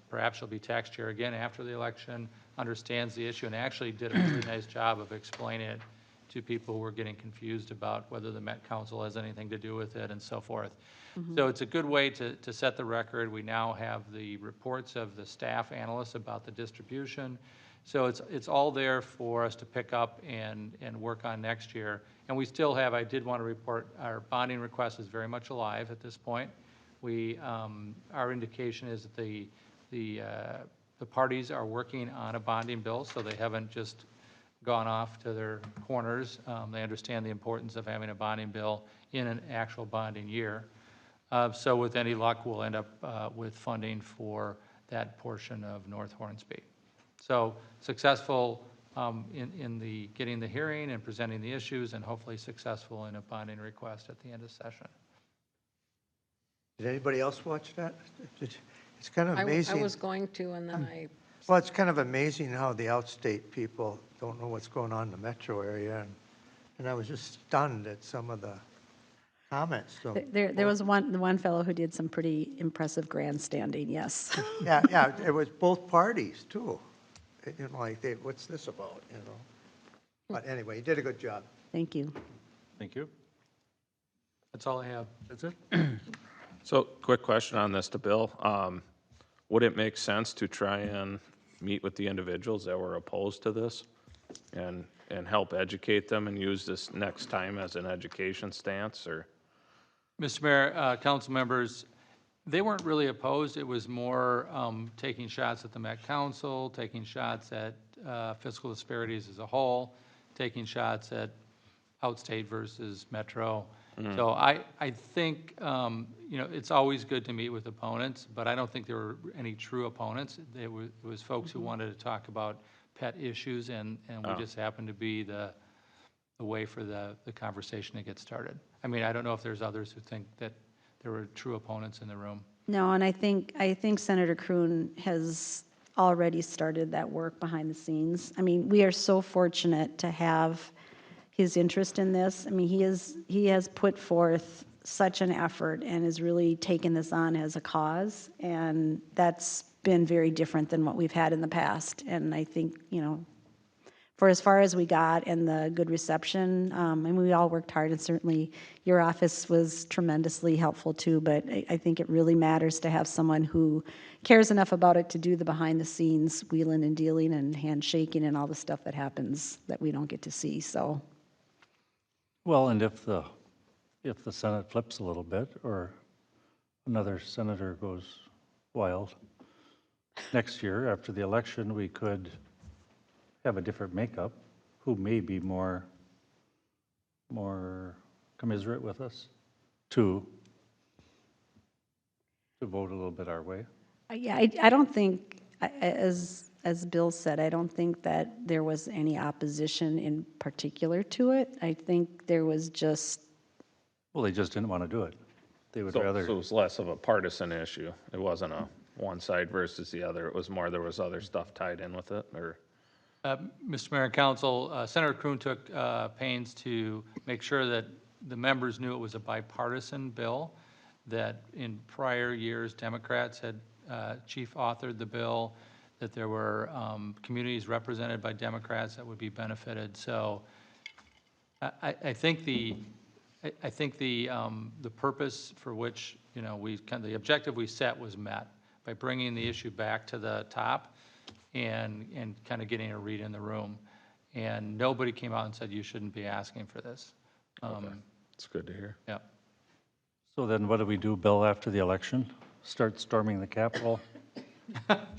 perhaps she'll be tax chair again after the election, understands the issue and actually did a really nice job of explaining it to people who were getting confused about whether the Met Council has anything to do with it and so forth. So it's a good way to set the record. We now have the reports of the staff analysts about the distribution. So it's all there for us to pick up and work on next year. And we still have, I did want to report, our bonding request is very much alive at this point. Our indication is that the parties are working on a bonding bill, so they haven't just gone off to their corners. They understand the importance of having a bonding bill in an actual bonding year. So with any luck, we'll end up with funding for that portion of North Hornsby. So successful in the getting the hearing and presenting the issues, and hopefully successful in a bonding request at the end of session. Did anybody else watch that? It's kind of I amazing. was going to, and then I, Well, it's kind of amazing how the outstate people don't know what's going on in the metro area. And I was just stunned at some of the comments. So, There was one fellow who did some pretty impressive grandstanding, yes. yeah, it was both parties too. What's this about, But anyway, you did a good job. Thank you. thank you. That's all I have. That's it? So, quick question on this to Bill. Would it make sense to try and meet with the individuals that were opposed to this and help educate them and use this next time as an education stance, or? Mr. Mayor, council members, they weren't really opposed. It was more taking shots at the Met Council, taking shots at fiscal disparities as a whole, taking shots at outstate versus metro. So I think, it's always good to meet with opponents, but I don't think there were any true opponents. It was folks who wanted to talk about pet issues, and we just happened to be the way for the conversation to get started. I mean, I don't know if there's others who think that there were true opponents in the room. No, and I think Senator Kroon has already started that work behind the scenes. I mean, we are so fortunate to have his interest in this. I mean, he has put forth such an effort and has really taken this on as a cause, and that's been very different than what we've had in the past. And I think, for as far as we got and the good reception, and we all worked hard, and certainly your office was tremendously helpful too, but I think it really matters to have someone who cares enough about it to do the behind the scenes wheeling and dealing and handshaking and all the stuff that happens that we don't get to see, so. Well, and if the Senate flips a little bit, or another senator goes wild, next year after the election, we could have a different makeup, who may be more commiserate with us to vote a little bit our way. Yeah, I don't think, as Bill said, I don't think that there was any opposition in particular to it. I think there was just, Well, they just didn't want to do it. They would So rather. it was less of a partisan issue. It wasn't one side versus the other? It was more there was other stuff tied in with it, or? Mr. Mayor and Council, Senator Kroon took pains to make sure that the members knew it was a bipartisan bill, that in prior years, Democrats had chief authored the bill, that there were communities represented by Democrats that would be benefited. So I think the purpose for which, the objective we set was met by bringing the issue back to the top and kind of getting a read in the room. And nobody came out and said, you shouldn't be asking for this. It's good to hear. Yeah. So then what do we do, Bill, after the election? Start storming the Capitol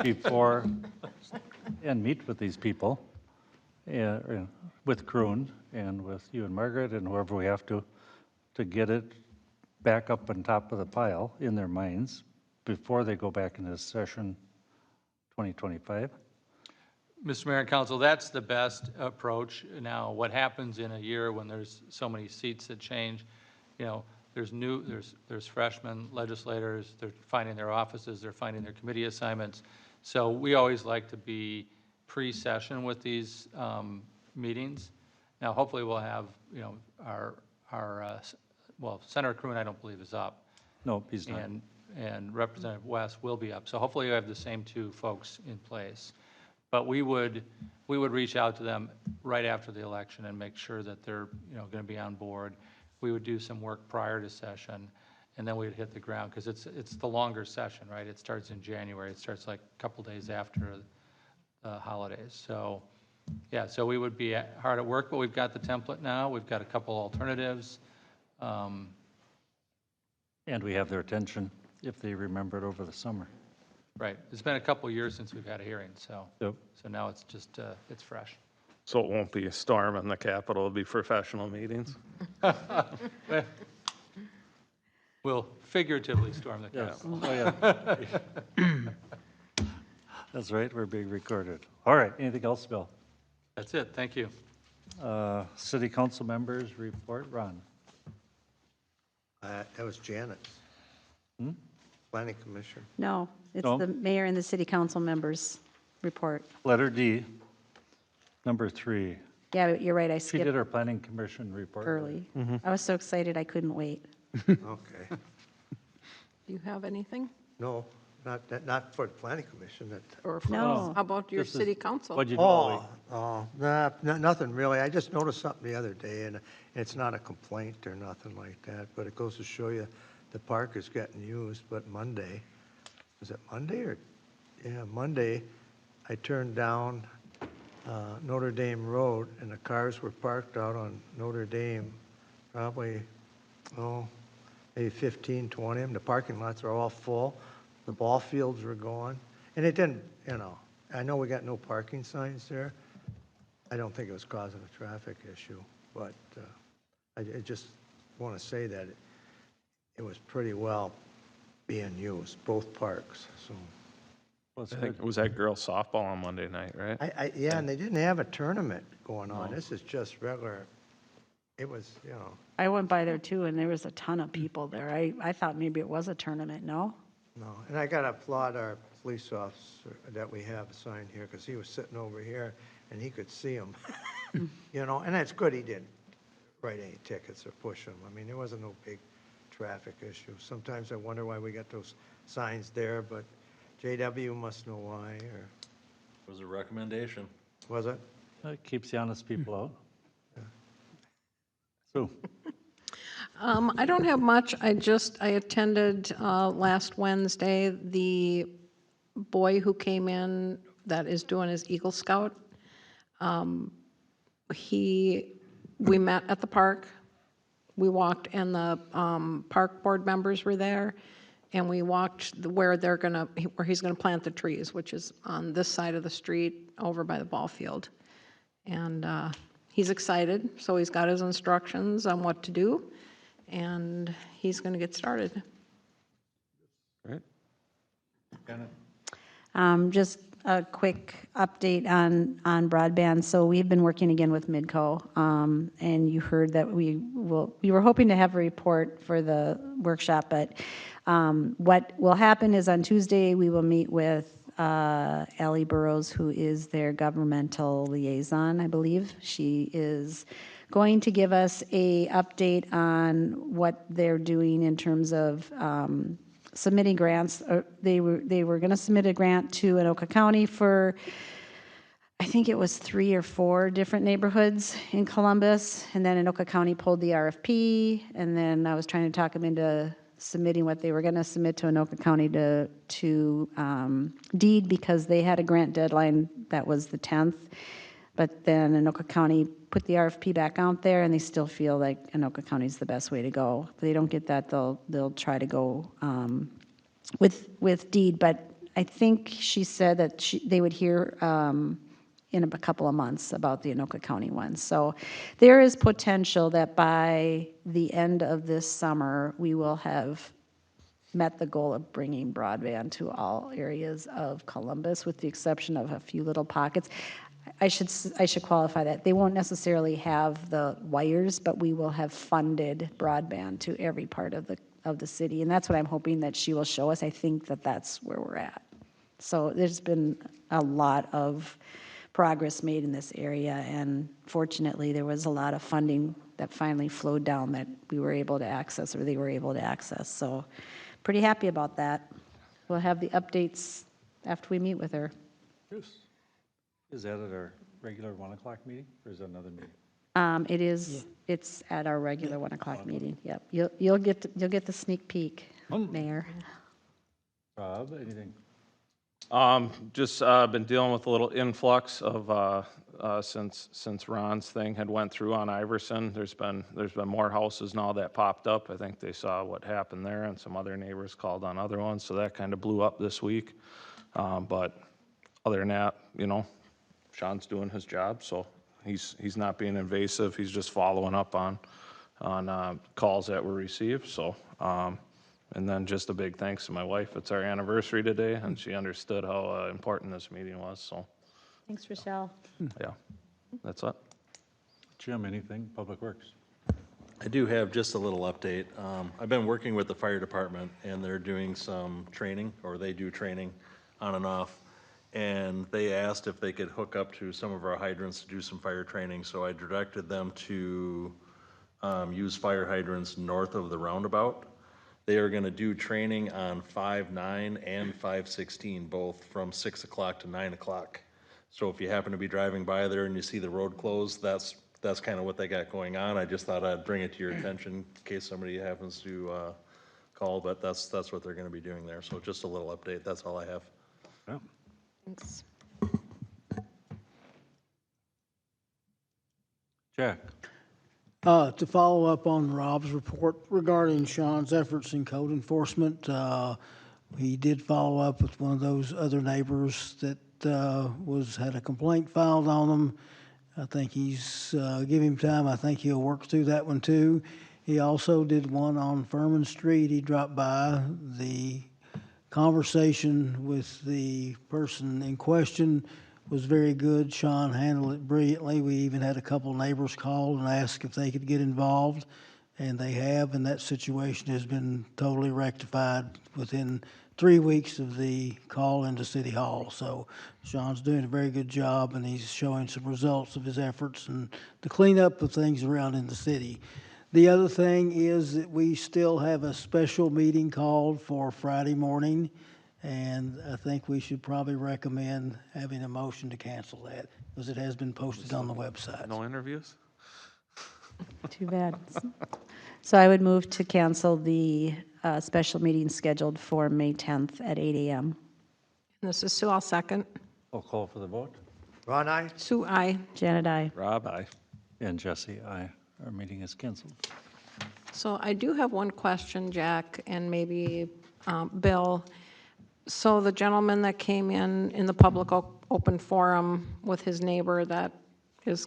before, and meet with these people, with Kroon and with you and Margaret and whoever we have to get it back up on top of the pile in their minds before they go back into session 2025? Mr. Mayor and Council, that's the best approach. Now, what happens in a year when there's so many seats that change, there's freshmen legislators, they're finding their offices, they're finding their committee assignments. So we always like to be pre-session with these meetings. Now, hopefully we'll have, Senator Kroon, I don't believe, is up. No, he's not. And Representative West will be up. So hopefully you have the same two folks in place. But we would reach out to them right after the election and make sure that they're, going to be on board. We would do some work prior to session, and then we'd hit the ground, because it's the longer session, right? It starts in January. It starts like a couple days after the holidays. So, yeah, so we would be hard at work, but we've got the template now. We've got a couple alternatives. And we have their attention if they remember it over the summer. Right. It's been a couple years since we've had a hearing, so Yep. so now it's just, it's fresh. So it won't be a storm in the Capitol, it'll be professional meetings? We'll figuratively storm the Capitol. Oh, yeah. That's right, we're being recorded. All right, anything else, Bill? That's it. Thank you. City council members report, Ron. That was Janet's. Planning Commission. No, it's No. the mayor and the city council members report. Letter D, number 3. Yeah, you're right, I She skipped did her planning commission report. early. I was so excited I couldn't wait. Okay. Do you have anything? No, not for the Planning Commission. Or No. how about your This is- city council? What'd you do all week? Nothing really. I just noticed something the other day, and it's not a complaint or nothing like that, but it goes to show you the park is getting used. But Monday, was it Monday or? Yeah, Monday, I turned down Notre Dame Road, and the cars were parked out on Notre Dame, probably, maybe 15, 20 of them. The parking lots are all full. The ball fields were going. And it didn't, I know we got no parking signs there. I don't think it was causing a traffic issue, but I just want to say that it was pretty well being used, both parks, so. Well, it's I good. think, was that girls softball on Monday night, right? Yeah, and they didn't have a tournament going on. This is just regular, it was, I went by there too, and there was a ton of people there. I thought maybe it was a tournament, no? no. And I got to applaud our police officer that we have assigned here, because he was sitting over here, and he could see them. And that's good he didn't write any tickets or push them. I mean, there wasn't no big traffic issue. Sometimes I wonder why we got those signs there, but JW must know why, or It was a recommendation. was it? It keeps the honest people out. Sue? I don't have much. I attended last Wednesday, the boy who came in that is doing his Eagle Scout. We met at the park. We walked, and the park board members were there, and we walked where he's gonna plant the trees, which is on this side of the street over by the ball field. And he's excited, so he's got his instructions on what to do, and he's gonna get started. Right? Just a quick update on broadband. So we've been working again with Midco, and you heard that we were hoping to have a report for the workshop, but what will happen is on Tuesday, we will meet with Ally Burrows, who is their governmental liaison, I believe. She is going to give us a update on what they're doing in terms of submitting grants. They were going to submit a grant to Anoka County for, I think it was 3 or 4 different neighborhoods in Columbus, and then Anoka County pulled the RFP, and then I was trying to talk them into submitting what they were going to submit to Anoka County to deed, because they had a grant deadline that was the 10th, but then Anoka County put the RFP back out there, and they still feel like Anoka County is the best way to go. If they don't get that, they'll try to go with deed, but I think she said that they would hear in a couple of months about the Anoka County one. So there is potential that by the end of this summer, we will have met the goal of bringing broadband to all areas of Columbus, with the exception of a few little pockets. I should qualify that. They won't necessarily have the wires, but we will have funded broadband to every part of the city, and that's what I'm hoping that she will show us. I think that that's where we're at. So there's been a lot of progress made in this area, and fortunately, there was a lot of funding that finally flowed down that we were able to access, or they were able to access. So pretty happy about that. We'll have the updates after we meet with her. Is that at our regular 1 o'clock meeting, or is that another meeting? It is, it's at our regular 1 o'clock meeting, yep. You'll get the sneak peek, Mayor. Rob, anything? Just been dealing with a little influx of since Ron's thing had went through on Iverson. There's been more houses now that popped up. I think they saw what happened there, and some other neighbors called on other ones, so that kind of blew up this week. But other than that, Sean's doing his job, so he's not being invasive. He's just following up on calls that were received. So, and then just a big thanks to my wife. It's our anniversary today, and she understood how important this meeting was. So, Thanks, Rochelle. yeah, that's it. Jim, anything? Public Works? I do have just a little update. I've been working with the fire department, and they're doing some training, or they do training on and off. And they asked if they could hook up to some of our hydrants to do some fire training. So I directed them to use fire hydrants north of the roundabout. They are gonna do training on 5-9 and 5-16, both from 6 o'clock to 9 o'clock. So if you happen to be driving by there and you see the road closed, that's kind of what they got going on. I just thought I'd bring it to your attention in case somebody happens to call, but that's what they're gonna be doing there. So just a little update, that's all I have. Yeah. Thanks. Jack? To follow up on Rob's report regarding Sean's efforts in code enforcement, he did follow up with one of those other neighbors that had a complaint filed on them. I think he's give him time. I think he'll work through that one too. He also did one on Furman Street. He dropped by. The conversation with the person in question was very good. Sean handled it brilliantly. We even had a couple neighbors call and ask if they could get involved, and they have, and that situation has been totally rectified within 3 weeks of the call into City Hall. So Sean's doing a very good job, and he's showing some results of his efforts and the cleanup of things around in the city. The other thing is that we still have a special meeting called for Friday morning, and I think we should probably recommend having a motion to cancel that, because it has been posted on the website. No interviews? Too bad. So I would move to cancel the special meeting scheduled for May 10th at 8 a.m. This is Sue, I'll second. I'll call for the vote. Ron, aye? Sue, aye. Janet, aye. Rob, aye. And Jesse, aye. Our meeting is canceled. So I do have one question, Jack, and maybe Bill. So the gentleman that came in the public open forum with his neighbor that is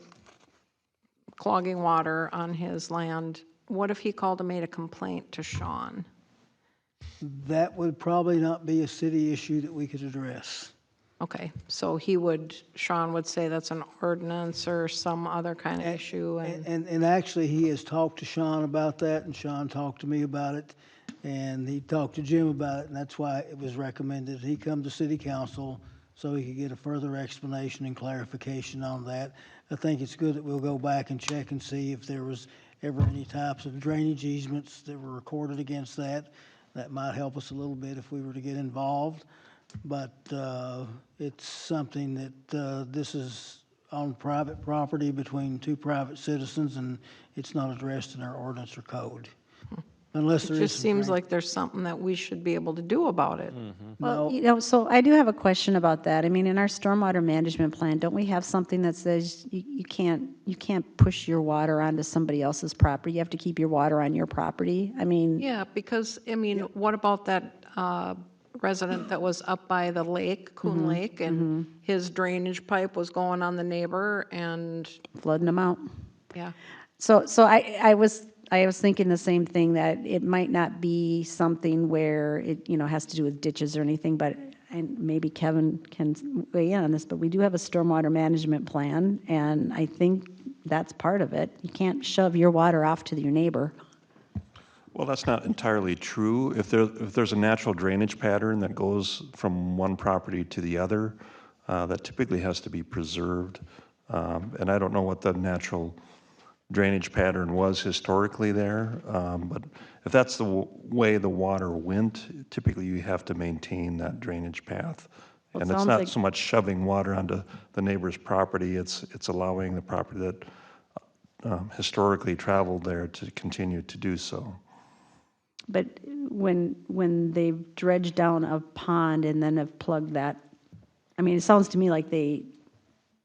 clogging water on his land, what if he called and made a complaint to Sean? That would probably not be a city issue that we could address. Okay, so Sean would say that's an ordinance or some other kind of issue, and, And actually, he has talked to Sean about that, and Sean talked to me about it, and he talked to Jim about it, and that's why it was recommended he come to city council so he could get a further explanation and clarification on that. I think it's good that we'll go back and check and see if there was ever any types of drainage easements that were recorded against that. That might help us a little bit if we were to get involved. But it's something that this is on private property between two private citizens, and it's not addressed in our ordinance or code. Unless it there is just some seems like there's something that we should be able to do about it. Well, so I do have a question about that. I mean, in our stormwater management plan, don't we have something that says you can't push your water onto somebody else's property? You have to keep your water on your property? I mean, Yeah, because, I mean, what about that resident that was up by the lake, Coon Lake, and his drainage pipe was going on the neighbor, and, flooding them out. yeah. So I was thinking the same thing, that it might not be something where it, has to do with ditches or anything, but, and maybe Kevin can weigh in on this, but we do have a stormwater management plan, and I think that's part of it. You can't shove your water off to your neighbor. Well, that's not entirely true. If there's a natural drainage pattern that goes from one property to the other, that typically has to be preserved. And I don't know what the natural drainage pattern was historically there, but if that's the way the water went, typically you have to maintain that drainage path. Well, it And it's sounds not like- so much shoving water onto the neighbor's property, it's allowing the property that historically traveled there to continue to do so. But when they've dredged down a pond and then have plugged that, I mean, it sounds to me like they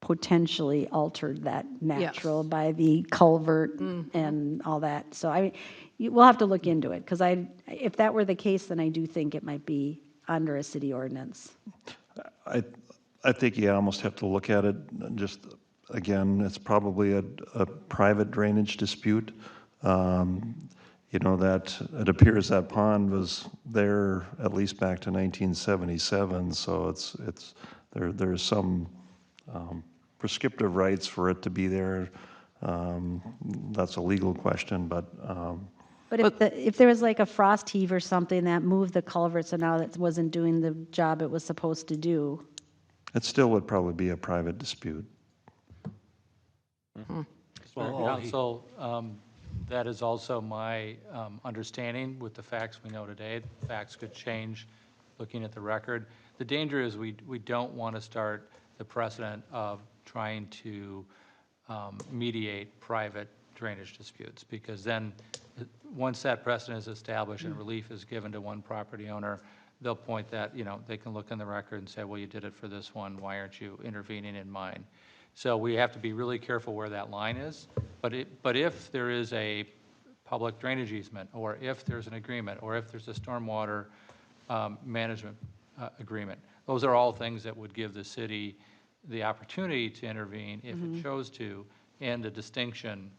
potentially altered that natural by the culvert and all that. So we'll have to look into it, because if that were the case, then I do think it might be under a city ordinance. I think you almost have to look at it, just, again, it's probably a private drainage dispute. That it appears that pond was there at least back to 1977, so there's some prescriptive rights for it to be there. That's a legal question, but But if there was like a frost heave or something that moved the culverts and now that wasn't doing the job it was supposed to do. it still would probably be a private dispute. Council, that is also my understanding with the facts we know today. Facts could change looking at the record. The danger is we don't want to start the precedent of trying to mediate private drainage disputes, because then once that precedent is established and relief is given to one property owner, they'll point that, they can look in the record and say, well, you did it for this one, why aren't you intervening in mine? So we have to be really careful where that line is. But if there is a public drainage easement, or if there's an agreement, or if there's a stormwater management agreement, those are all things that would give the city the opportunity to intervene if it chose to, and a distinction,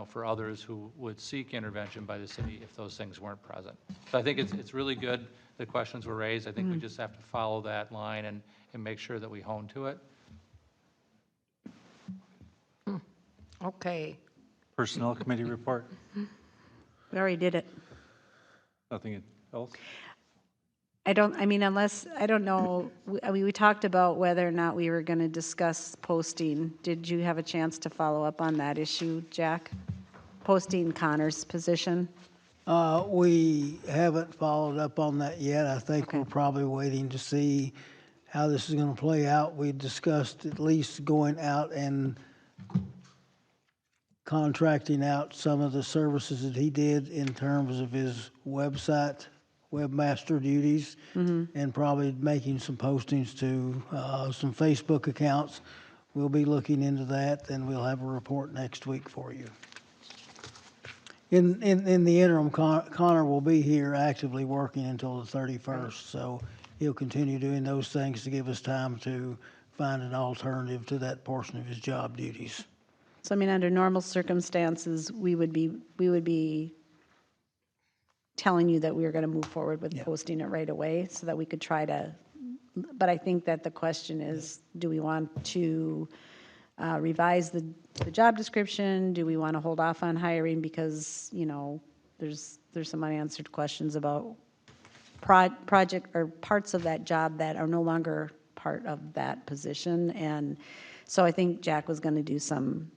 for others who would seek intervention by the city if those things weren't present. So I think it's really good that questions were raised. I think we just have to follow that line and make sure that we hone to it. Okay. Personnel Committee report? We already did it. Nothing else? I don't know, we talked about whether or not we were going to discuss posting. Did you have a chance to follow up on that issue, Jack? Posting Connor's position? We haven't followed up on that yet. I think we're probably waiting to see how this is going to play out. We discussed at least going out and contracting out some of the services that he did in terms of his website, webmaster duties, and probably making some postings to some Facebook accounts. We'll be looking into that, and we'll have a report next week for you. In the interim, Connor will be here actively working until the 31st, so he'll continue doing those things to give us time to find an alternative to that portion of his job duties. So under normal circumstances, we would be telling you that we were going to move forward with posting it right away so that we could try to but I think that the question is, do we want to revise the job description? Do we want to hold off on hiring because, you know, there's some unanswered questions about project or parts of that job that are no longer part of that position. And so I think Jack was going to do some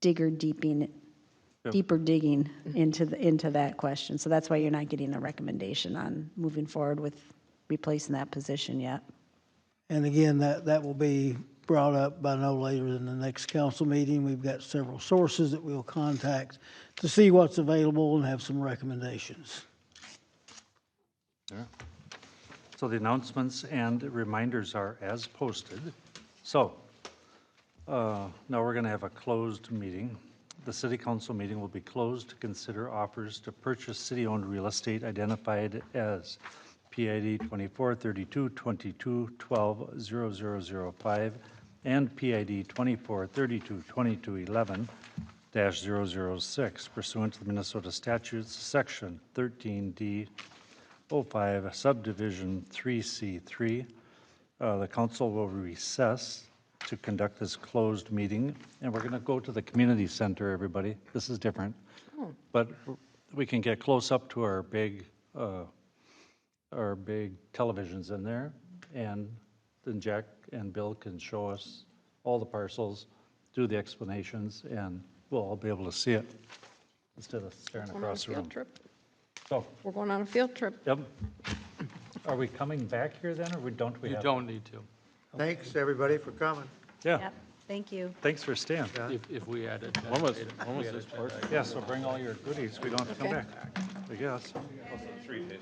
deeper digging into that question. So that's why you're not getting a recommendation on moving forward with replacing that position yet. And again, that will be brought up by no later than the next council meeting. We've got several sources that we'll contact to see what's available and have some recommendations. So the announcements and reminders are as posted. So now we're going to have a closed meeting. The city council meeting will be closed to consider offers to purchase city-owned real estate identified as PID 243222120005 and PID 24322211-006 pursuant to the Minnesota statutes, section 13D 05 subdivision 3C3. The council will recess to conduct this closed meeting, and we're going to go to the community center, everybody. This is different, but we can get close up to our big televisions in there, and then Jack and Bill can show us all the parcels, do the explanations, and we'll all be able to see it instead of staring across the room. Field trip. So, We're going on a field trip. yep. Are we coming back here then, or don't we You have? don't need to, Thanks, everybody, for coming. Yeah, Yep, thank you. thanks for staying. if we added. When was this part? Yeah, so bring all your goodies, we don't have to come Okay. back, I guess. 3 days.